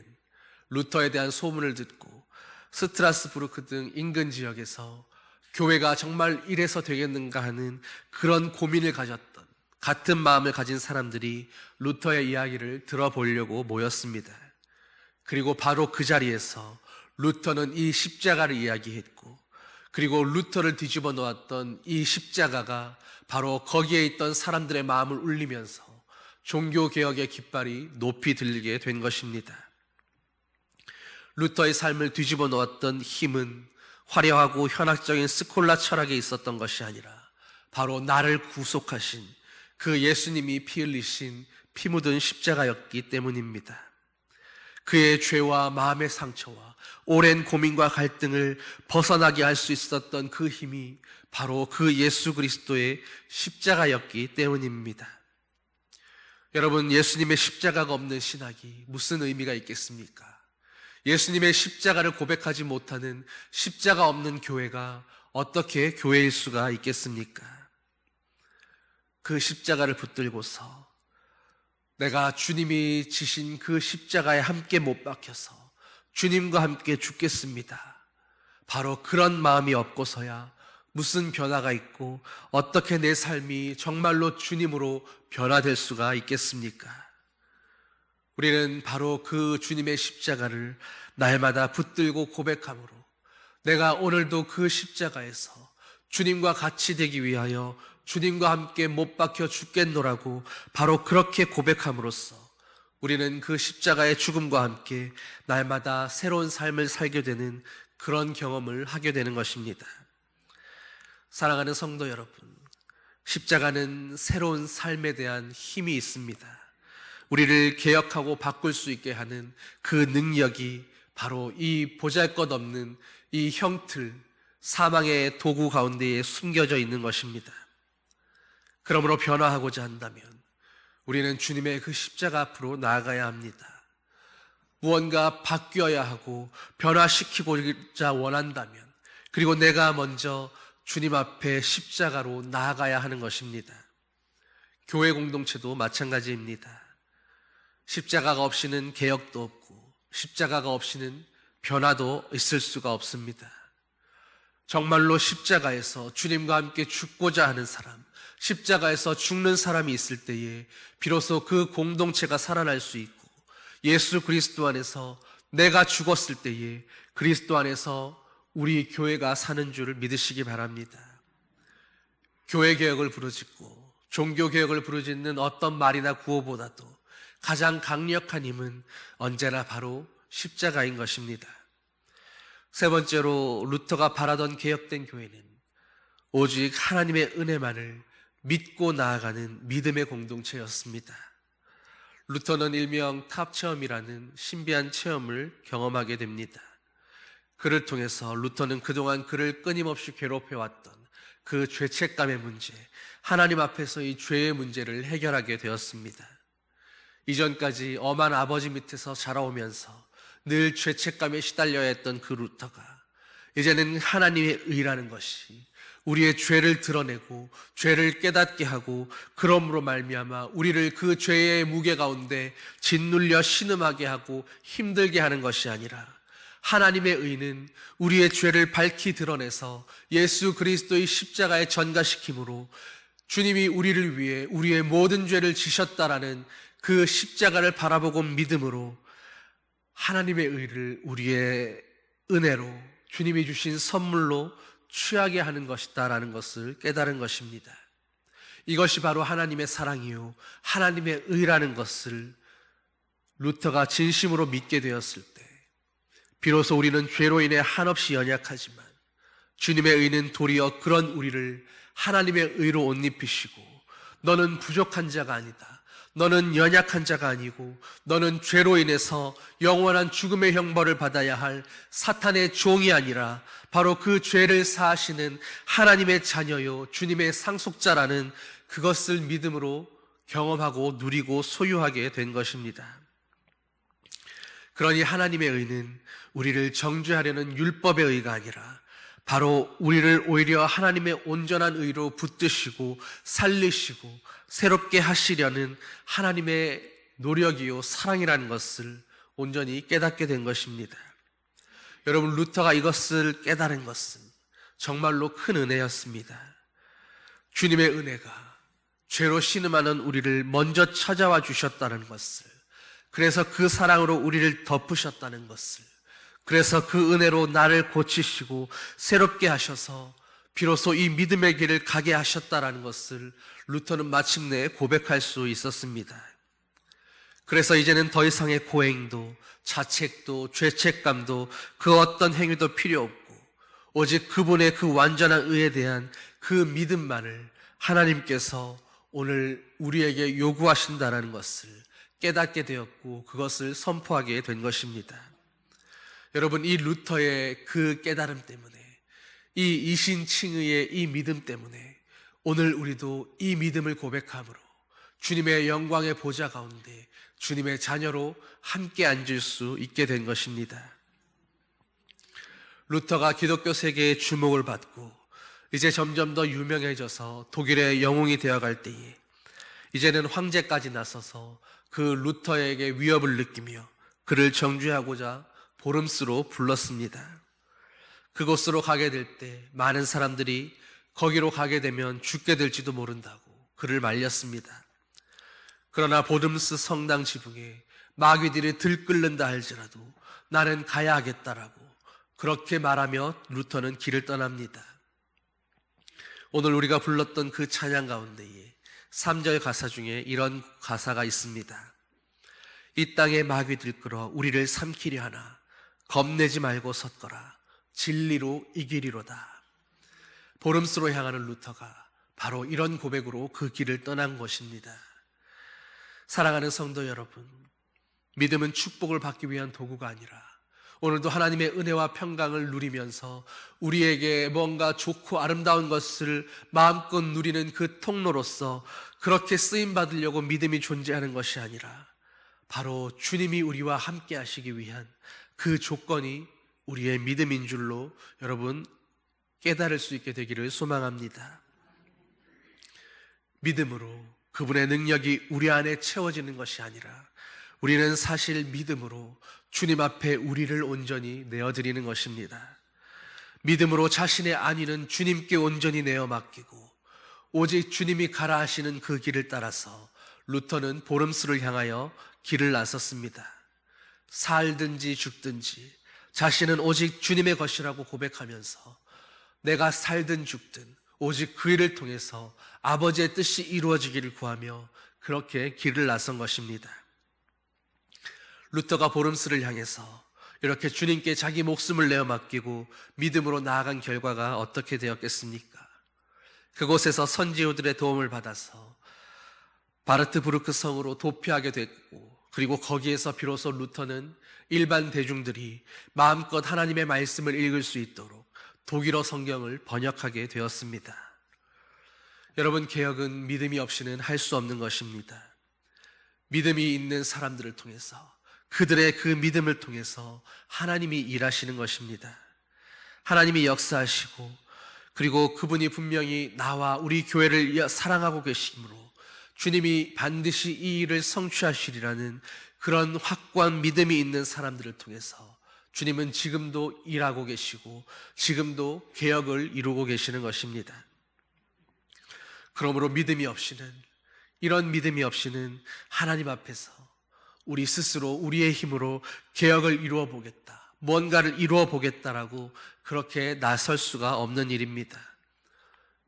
루터에 대한 소문을 듣고 스트라스부르크 등 인근 지역에서 교회가 정말 이래서 되겠는가 하는 그런 고민을 가졌던 같은 마음을 가진 사람들이 루터의 이야기를 들어보려고 모였습니다. 그리고 바로 그 자리에서 루터는 이 십자가를 이야기했고, 그리고 루터를 뒤집어 놓았던 이 십자가가 바로 거기에 있던 사람들의 마음을 울리면서 종교개혁의 깃발이 높이 들리게 된 것입니다. 루터의 삶을 뒤집어 놓았던 힘은 화려하고 현학적인 스콜라 철학에 있었던 것이 아니라 바로 나를 구속하신 그 예수님이 피 흘리신 피 묻은 십자가였기 때문입니다. 그의 죄와 마음의 상처와 오랜 고민과 갈등을 벗어나게 할 수 있었던 그 힘이 바로 그 예수 그리스도의 십자가였기 때문입니다. 여러분, 예수님의 십자가가 없는 신학이 무슨 의미가 있겠습니까? 예수님의 십자가를 고백하지 못하는 십자가 없는 교회가 어떻게 교회일 수가 있겠습니까? 그 십자가를 붙들고서 내가 주님이 지신 그 십자가에 함께 못 박혀서 주님과 함께 죽겠습니다. 바로 그런 마음이 없고서야 무슨 변화가 있고 어떻게 내 삶이 정말로 주님으로 변화될 수가 있겠습니까? 우리는 바로 그 주님의 십자가를 날마다 붙들고 고백함으로 내가 오늘도 그 십자가에서 주님과 같이 되기 위하여 주님과 함께 못 박혀 죽겠노라고 바로 그렇게 고백함으로써 우리는 그 십자가의 죽음과 함께 날마다 새로운 삶을 살게 되는 그런 경험을 하게 되는 것입니다. 사랑하는 성도 여러분, 십자가는 새로운 삶에 대한 힘이 있습니다. 우리를 개혁하고 바꿀 수 있게 하는 그 능력이 바로 이 보잘것없는 이 형틀, 사망의 도구 가운데에 숨겨져 있는 것입니다. 그러므로 변화하고자 한다면 우리는 주님의 그 십자가 앞으로 나아가야 합니다. 무언가 바뀌어야 하고 변화시키고자 원한다면, 그리고 내가 먼저 주님 앞에 십자가로 나아가야 하는 것입니다. 교회 공동체도 마찬가지입니다. 십자가가 없이는 개혁도 없고 십자가가 없이는 변화도 있을 수가 없습니다. 정말로 십자가에서 주님과 함께 죽고자 하는 사람, 십자가에서 죽는 사람이 있을 때에 비로소 그 공동체가 살아날 수 있고, 예수 그리스도 안에서 내가 죽었을 때에 그리스도 안에서 우리 교회가 사는 줄을 믿으시기 바랍니다. 교회 개혁을 부르짖고 종교 개혁을 부르짖는 어떤 말이나 구호보다도 가장 강력한 힘은 언제나 바로 십자가인 것입니다. 세 번째로, 루터가 바라던 개혁된 교회는 오직 하나님의 은혜만을 믿고 나아가는 믿음의 공동체였습니다. 루터는 일명 탑체험이라는 신비한 체험을 경험하게 됩니다. 그를 통해서 루터는 그동안 그를 끊임없이 괴롭혀왔던 그 죄책감의 문제, 하나님 앞에서 이 죄의 문제를 해결하게 되었습니다. 이전까지 엄한 아버지 밑에서 자라오면서 늘 죄책감에 시달려야 했던 그 루터가 이제는 하나님의 의라는 것이 우리의 죄를 드러내고 죄를 깨닫게 하고, 그러므로 말미암아 우리를 그 죄의 무게 가운데 짓눌려 신음하게 하고 힘들게 하는 것이 아니라, 하나님의 의는 우리의 죄를 밝히 드러내서 예수 그리스도의 십자가에 전가시킴으로 주님이 우리를 위해 우리의 모든 죄를 지셨다라는 그 십자가를 바라보고 믿음으로 하나님의 의를 우리의 은혜로, 주님이 주신 선물로 취하게 하는 것이다라는 것을 깨달은 것입니다. 이것이 바로 하나님의 사랑이요 하나님의 의라는 것을 루터가 진심으로 믿게 되었을 때 비로소 우리는 죄로 인해 한없이 연약하지만 주님의 의는 도리어 그런 우리를 하나님의 의로 옷 입히시고 너는 부족한 자가 아니다. 너는 연약한 자가 아니고 너는 죄로 인해서 영원한 죽음의 형벌을 받아야 할 사탄의 종이 아니라 바로 그 죄를 사하시는 하나님의 자녀요 주님의 상속자라는 그것을 믿음으로 경험하고 누리고 소유하게 된 것입니다. 그러니 하나님의 의는 우리를 정죄하려는 율법의 의가 아니라 바로 우리를 오히려 하나님의 온전한 의로 붙드시고 살리시고 새롭게 하시려는 하나님의 노력이요 사랑이라는 것을 온전히 깨닫게 된 것입니다. 여러분, 루터가 이것을 깨달은 것은 정말로 큰 은혜였습니다. 주님의 은혜가 죄로 신음하는 우리를 먼저 찾아와 주셨다는 것을, 그래서 그 사랑으로 우리를 덮으셨다는 것을, 그래서 그 은혜로 나를 고치시고 새롭게 하셔서 비로소 이 믿음의 길을 가게 하셨다는 것을 루터는 마침내 고백할 수 있었습니다. 그래서 이제는 더 이상의 고행도 자책도 죄책감도 그 어떤 행위도 필요 없고 오직 그분의 그 완전한 의에 대한 그 믿음만을 하나님께서 오늘 우리에게 요구하신다는 것을 깨닫게 되었고 그것을 선포하게 된 것입니다. 여러분, 이 루터의 그 깨달음 때문에, 이 이신칭의의 이 믿음 때문에 오늘 우리도 이 믿음을 고백함으로 주님의 영광의 보좌 가운데 주님의 자녀로 함께 앉을 수 있게 된 것입니다. 루터가 기독교 세계의 주목을 받고 이제 점점 더 유명해져서 독일의 영웅이 되어갈 때에 이제는 황제까지 나서서 그 루터에게 위협을 느끼며 그를 정죄하고자 보름스로 불렀습니다. 그곳으로 가게 될 때 많은 사람들이 거기로 가게 되면 죽게 될지도 모른다고 그를 말렸습니다. 그러나 보름스 성당 지붕에 마귀들이 들끓는다 할지라도 나는 가야 하겠다라고 그렇게 말하며 루터는 길을 떠납니다. 오늘 우리가 불렀던 그 찬양 가운데에 3절 가사 중에 이런 가사가 있습니다. 이 땅에 마귀들 끌어 우리를 삼키려 하나 겁내지 말고 섰거라 진리로 이기리로다. 보름스로 향하는 루터가 바로 이런 고백으로 그 길을 떠난 것입니다. 사랑하는 성도 여러분, 믿음은 축복을 받기 위한 도구가 아니라 오늘도 하나님의 은혜와 평강을 누리면서 우리에게 뭔가 좋고 아름다운 것을 마음껏 누리는 그 통로로서 그렇게 쓰임받으려고 믿음이 존재하는 것이 아니라 바로 주님이 우리와 함께 하시기 위한 그 조건이 우리의 믿음인 줄로 여러분 깨달을 수 있게 되기를 소망합니다. 믿음으로 그분의 능력이 우리 안에 채워지는 것이 아니라 우리는 사실 믿음으로 주님 앞에 우리를 온전히 내어드리는 것입니다. 믿음으로 자신의 안위는 주님께 온전히 내어 맡기고 오직 주님이 가라 하시는 그 길을 따라서 루터는 보름스를 향하여 길을 나섰습니다. 살든지 죽든지 자신은 오직 주님의 것이라고 고백하면서 내가 살든 죽든 오직 그 일을 통해서 아버지의 뜻이 이루어지기를 구하며 그렇게 길을 나선 것입니다. 루터가 보름스를 향해서 이렇게 주님께 자기 목숨을 내어 맡기고 믿음으로 나아간 결과가 어떻게 되었겠습니까? 그곳에서 선지효들의 도움을 받아서 바르트부르크 성으로 도피하게 됐고 그리고 거기에서 비로소 루터는 일반 대중들이 마음껏 하나님의 말씀을 읽을 수 있도록 독일어 성경을 번역하게 되었습니다. 여러분, 개혁은 믿음이 없이는 할 수 없는 것입니다. 믿음이 있는 사람들을 통해서 그들의 그 믿음을 통해서 하나님이 일하시는 것입니다. 하나님이 역사하시고 그리고 그분이 분명히 나와 우리 교회를 사랑하고 계시므로 주님이 반드시 이 일을 성취하시리라는 그런 확고한 믿음이 있는 사람들을 통해서 주님은 지금도 일하고 계시고 지금도 개혁을 이루고 계시는 것입니다. 그러므로 믿음이 없이는, 이런 믿음이 없이는 하나님 앞에서 우리 스스로 우리의 힘으로 개혁을 이루어 보겠다, 뭔가를 이루어 보겠다라고 그렇게 나설 수가 없는 일입니다.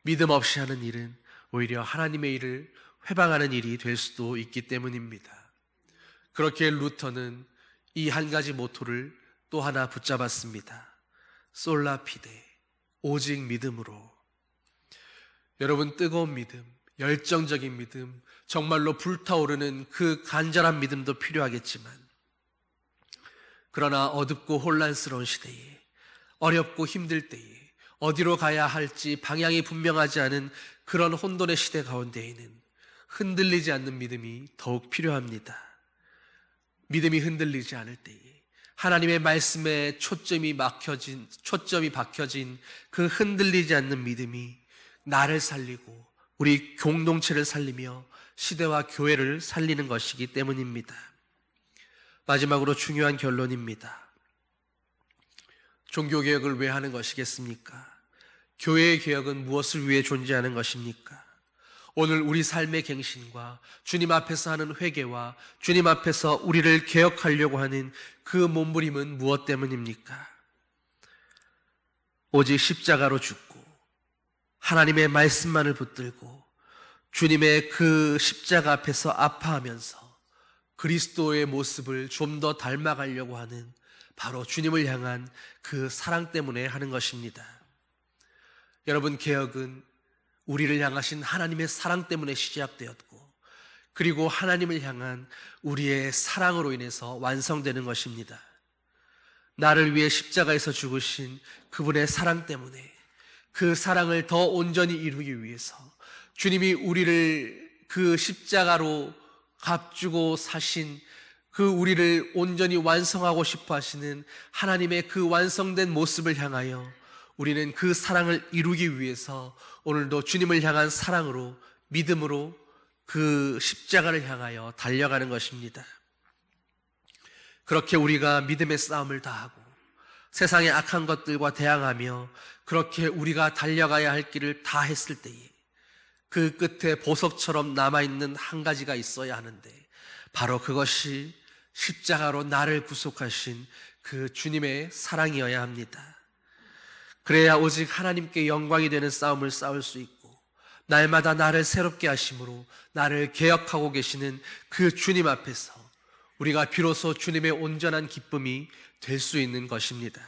믿음 없이 하는 일은 오히려 하나님의 일을 회방하는 일이 될 수도 있기 때문입니다. 그렇게 루터는 이 한 가지 모토를 또 하나 붙잡았습니다. 솔라피데, 오직 믿음으로. 여러분, 뜨거운 믿음, 열정적인 믿음, 정말로 불타오르는 그 간절한 믿음도 필요하겠지만, 그러나 어둡고 혼란스러운 시대에, 어렵고 힘들 때에, 어디로 가야 할지 방향이 분명하지 않은 그런 혼돈의 시대 가운데에는 흔들리지 않는 믿음이 더욱 필요합니다. 믿음이 흔들리지 않을 때에 하나님의 말씀에 초점이 박혀진 그 흔들리지 않는 믿음이 나를 살리고 우리 공동체를 살리며 시대와 교회를 살리는 것이기 때문입니다. 마지막으로 중요한 결론입니다. 종교개혁을 왜 하는 것이겠습니까? 교회의 개혁은 무엇을 위해 존재하는 것입니까? 오늘 우리 삶의 갱신과 주님 앞에서 하는 회개와 주님 앞에서 우리를 개혁하려고 하는 그 몸부림은 무엇 때문입니까? 오직 십자가로 죽고 하나님의 말씀만을 붙들고 주님의 그 십자가 앞에서 아파하면서 그리스도의 모습을 좀 더 닮아가려고 하는 바로 주님을 향한 그 사랑 때문에 하는 것입니다. 여러분, 개혁은 우리를 향하신 하나님의 사랑 때문에 시작되었고, 그리고 하나님을 향한 우리의 사랑으로 인해서 완성되는 것입니다. 나를 위해 십자가에서 죽으신 그분의 사랑 때문에 그 사랑을 더 온전히 이루기 위해서 주님이 우리를 그 십자가로 값주고 사신 그 우리를 온전히 완성하고 싶어 하시는 하나님의 그 완성된 모습을 향하여 우리는 그 사랑을 이루기 위해서 오늘도 주님을 향한 사랑으로, 믿음으로 그 십자가를 향하여 달려가는 것입니다. 그렇게 우리가 믿음의 싸움을 다하고 세상의 악한 것들과 대항하며 그렇게 우리가 달려가야 할 길을 다 했을 때에 그 끝에 보석처럼 남아있는 한 가지가 있어야 하는데, 바로 그것이 십자가로 나를 구속하신 그 주님의 사랑이어야 합니다. 그래야 오직 하나님께 영광이 되는 싸움을 싸울 수 있고, 날마다 나를 새롭게 하심으로 나를 개혁하고 계시는 그 주님 앞에서 우리가 비로소 주님의 온전한 기쁨이 될 수 있는 것입니다.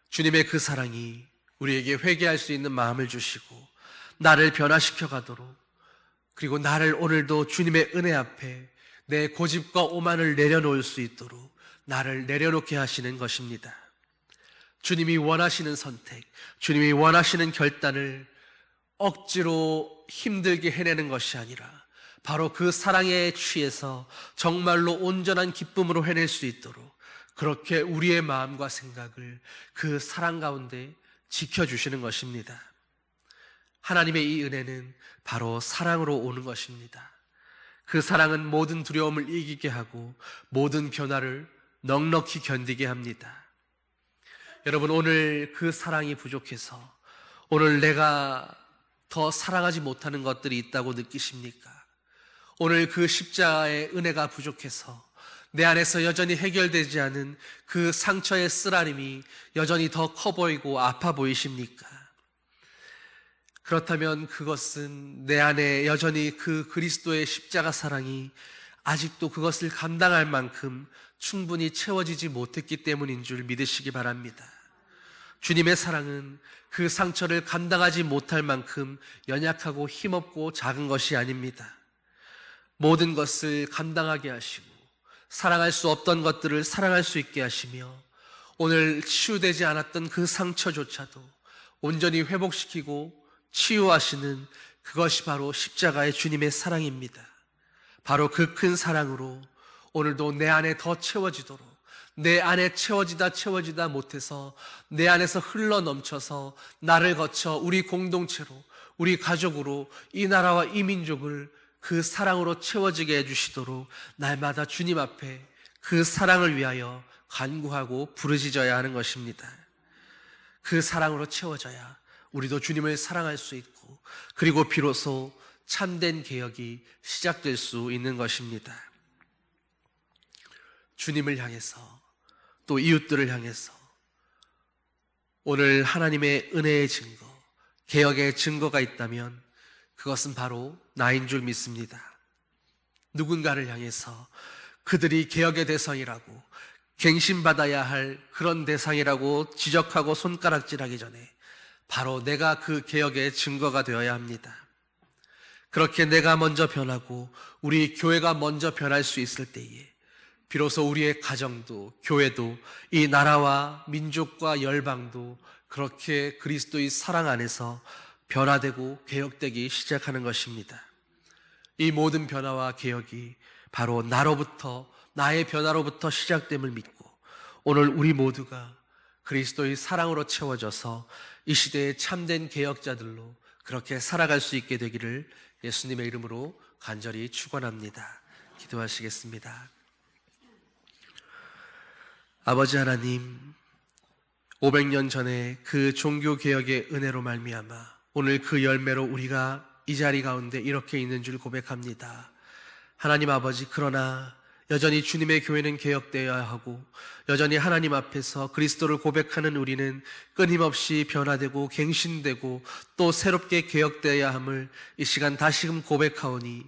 주님의 그 사랑이 우리에게 회개할 수 있는 마음을 주시고 나를 변화시켜 가도록, 그리고 나를 오늘도 주님의 은혜 앞에 내 고집과 오만을 내려놓을 수 있도록 나를 내려놓게 하시는 것입니다. 주님이 원하시는 선택, 주님이 원하시는 결단을 억지로 힘들게 해내는 것이 아니라 바로 그 사랑에 취해서 정말로 온전한 기쁨으로 해낼 수 있도록 그렇게 우리의 마음과 생각을 그 사랑 가운데 지켜주시는 것입니다. 하나님의 이 은혜는 바로 사랑으로 오는 것입니다. 그 사랑은 모든 두려움을 이기게 하고 모든 변화를 넉넉히 견디게 합니다. 여러분, 오늘 그 사랑이 부족해서 오늘 내가 더 사랑하지 못하는 것들이 있다고 느끼십니까? 오늘 그 십자가의 은혜가 부족해서 내 안에서 여전히 해결되지 않은 그 상처의 쓰라림이 여전히 더 커 보이고 아파 보이십니까? 그렇다면 그것은 내 안에 여전히 그 그리스도의 십자가 사랑이 아직도 그것을 감당할 만큼 충분히 채워지지 못했기 때문인 줄 믿으시기 바랍니다. 주님의 사랑은 그 상처를 감당하지 못할 만큼 연약하고 힘없고 작은 것이 아닙니다. 모든 것을 감당하게 하시고 사랑할 수 없던 것들을 사랑할 수 있게 하시며 오늘 치유되지 않았던 그 상처조차도 온전히 회복시키고 치유하시는 그것이 바로 십자가의 주님의 사랑입니다. 바로 그 큰 사랑으로 오늘도 내 안에 더 채워지도록, 내 안에 채워지다 못해서 내 안에서 흘러 넘쳐서 나를 거쳐 우리 공동체로, 우리 가족으로 이 나라와 이 민족을 그 사랑으로 채워지게 해주시도록 날마다 주님 앞에 그 사랑을 위하여 간구하고 부르짖어야 하는 것입니다. 그 사랑으로 채워져야 우리도 주님을 사랑할 수 있고, 그리고 비로소 참된 개혁이 시작될 수 있는 것입니다. 주님을 향해서 또 이웃들을 향해서 오늘 하나님의 은혜의 증거, 개혁의 증거가 있다면 그것은 바로 나인 줄 믿습니다. 누군가를 향해서 그들이 개혁의 대상이라고, 갱신받아야 할 그런 대상이라고 지적하고 손가락질하기 전에 바로 내가 그 개혁의 증거가 되어야 합니다. 그렇게 내가 먼저 변하고 우리 교회가 먼저 변할 수 있을 때에 비로소 우리의 가정도 교회도 이 나라와 민족과 열방도 그렇게 그리스도의 사랑 안에서 변화되고 개혁되기 시작하는 것입니다. 이 모든 변화와 개혁이 바로 나로부터, 나의 변화로부터 시작됨을 믿고 오늘 우리 모두가 그리스도의 사랑으로 채워져서 이 시대의 참된 개혁자들로 그렇게 살아갈 수 있게 되기를 예수님의 이름으로 간절히 축원합니다. 기도하시겠습니다. 아버지 하나님, 500년 전에 그 종교개혁의 은혜로 말미암아 오늘 그 열매로 우리가 이 자리 가운데 이렇게 있는 줄 고백합니다. 하나님 아버지, 그러나 여전히 주님의 교회는 개혁되어야 하고 여전히 하나님 앞에서 그리스도를 고백하는 우리는 끊임없이 변화되고 갱신되고 또 새롭게 개혁되어야 함을 이 시간 다시금 고백하오니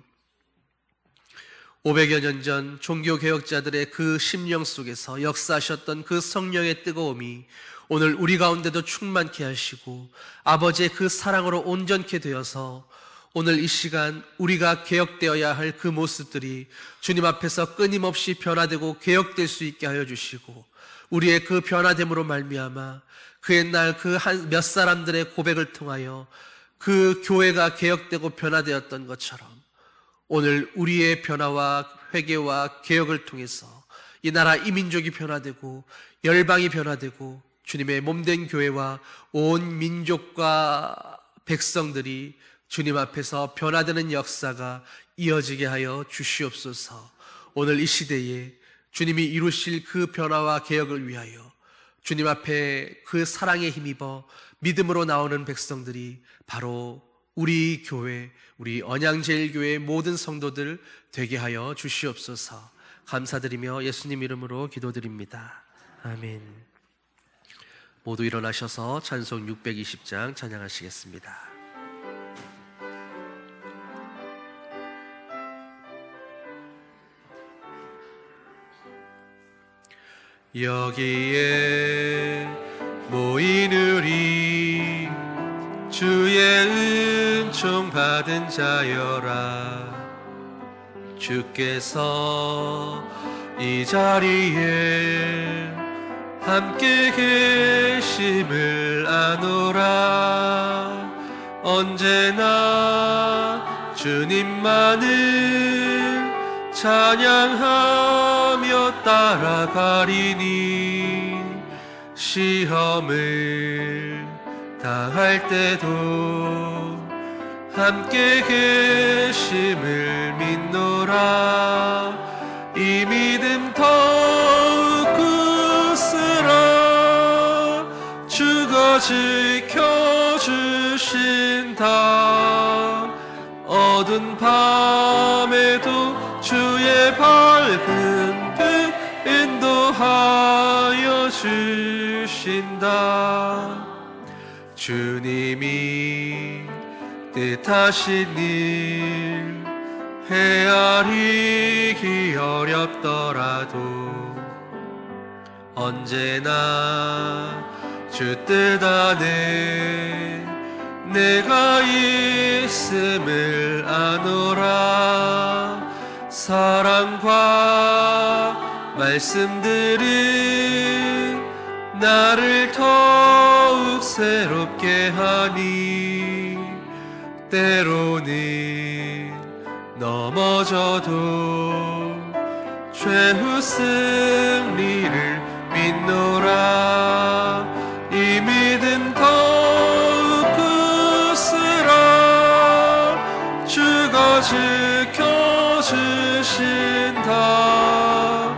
500여 년 전 종교개혁자들의 그 심령 속에서 역사하셨던 그 성령의 뜨거움이 오늘 우리 가운데도 충만케 하시고 아버지의 그 사랑으로 온전케 되어서 오늘 이 시간 우리가 개혁되어야 할 그 모습들이 주님 앞에서 끊임없이 변화되고 개혁될 수 있게 하여 주시고 우리의 그 변화됨으로 말미암아 그 옛날 그 몇 사람들의 고백을 통하여 그 교회가 개혁되고 변화되었던 것처럼 오늘 우리의 변화와 회개와 개혁을 통해서 이 나라 이 민족이 변화되고 열방이 변화되고 주님의 몸된 교회와 온 민족과 백성들이 주님 앞에서 변화되는 역사가 이어지게 하여 주시옵소서. 오늘 이 시대에 주님이 이루실 그 변화와 개혁을 위하여 주님 앞에 그 사랑에 힘입어 믿음으로 나오는 백성들이 바로 우리 교회, 우리 언양제일교회의 모든 성도들 되게 하여 주시옵소서. 감사드리며 예수님 이름으로 기도드립니다. 아멘. 모두 일어나셔서 찬송 620장 찬양하시겠습니다. 여기에 모인 우리 주의 은총 받은 자여라. 주께서 이 자리에 함께 계심을 아노라. 언제나 주님만을 찬양하며 따라가리니 시험을 당할 때도 함께 계심을 믿노라. 이 믿음 더욱 굳으라. 주가 지켜주신다. 어두운 밤에도 주의 밝은 빛 인도하여 주신다. 주님이 뜻하신 일 헤아리기 어렵더라도 언제나 주 뜻 안에 내가 있음을 아노라. 사랑과 말씀들은 나를 더욱 새롭게 하니 때로는 넘어져도 최후 승리를 믿노라. 이 믿음 더욱 굳으라. 주가 지켜주신다.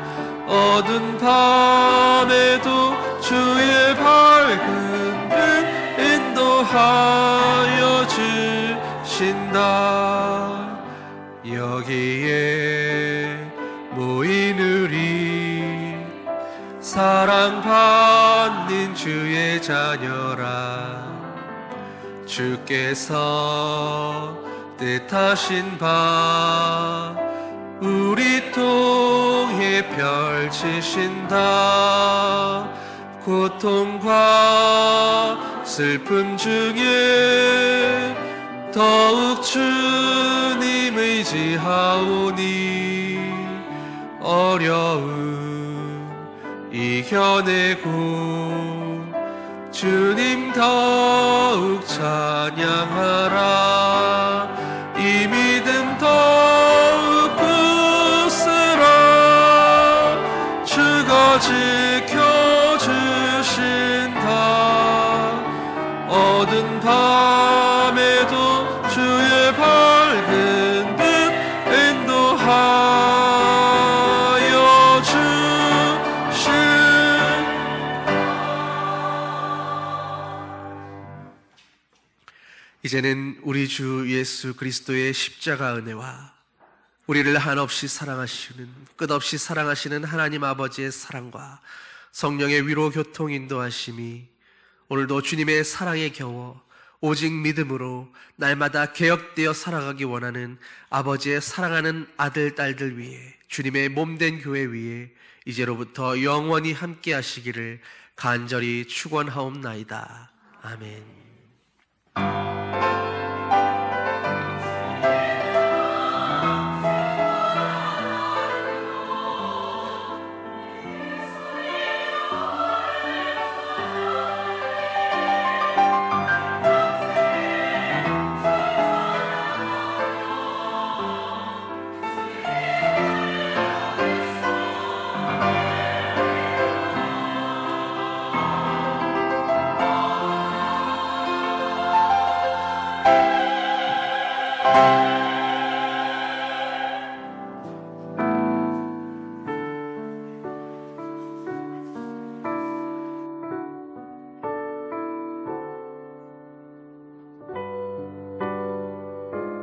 어두운 밤에도 주의 밝은 빛 인도하여 주신다. 여기에 모인 우리 사랑받는 주의 자녀라. 주께서 뜻하신 바 우리 통해 펼치신다. 고통과 슬픔 중에 더욱 주님 의지하오니 어려움 이겨내고 주님 더욱 찬양하라. 이 믿음 더욱 굳세라. 주가 지켜주신다. 어두운 밤에도 주의 밝은 빛 인도하여 주신. 이제는 우리 주 예수 그리스도의 십자가 은혜와 우리를 한없이 사랑하시는, 끝없이 사랑하시는 하나님 아버지의 사랑과 성령의 위로 교통 인도하심이 오늘도 주님의 사랑에 겨워 오직 믿음으로 날마다 개혁되어 살아가기 원하는 아버지의 사랑하는 아들, 딸들 위해, 주님의 몸된 교회 위에 이제로부터 영원히 함께 하시기를 간절히 축원하옵나이다. 아멘.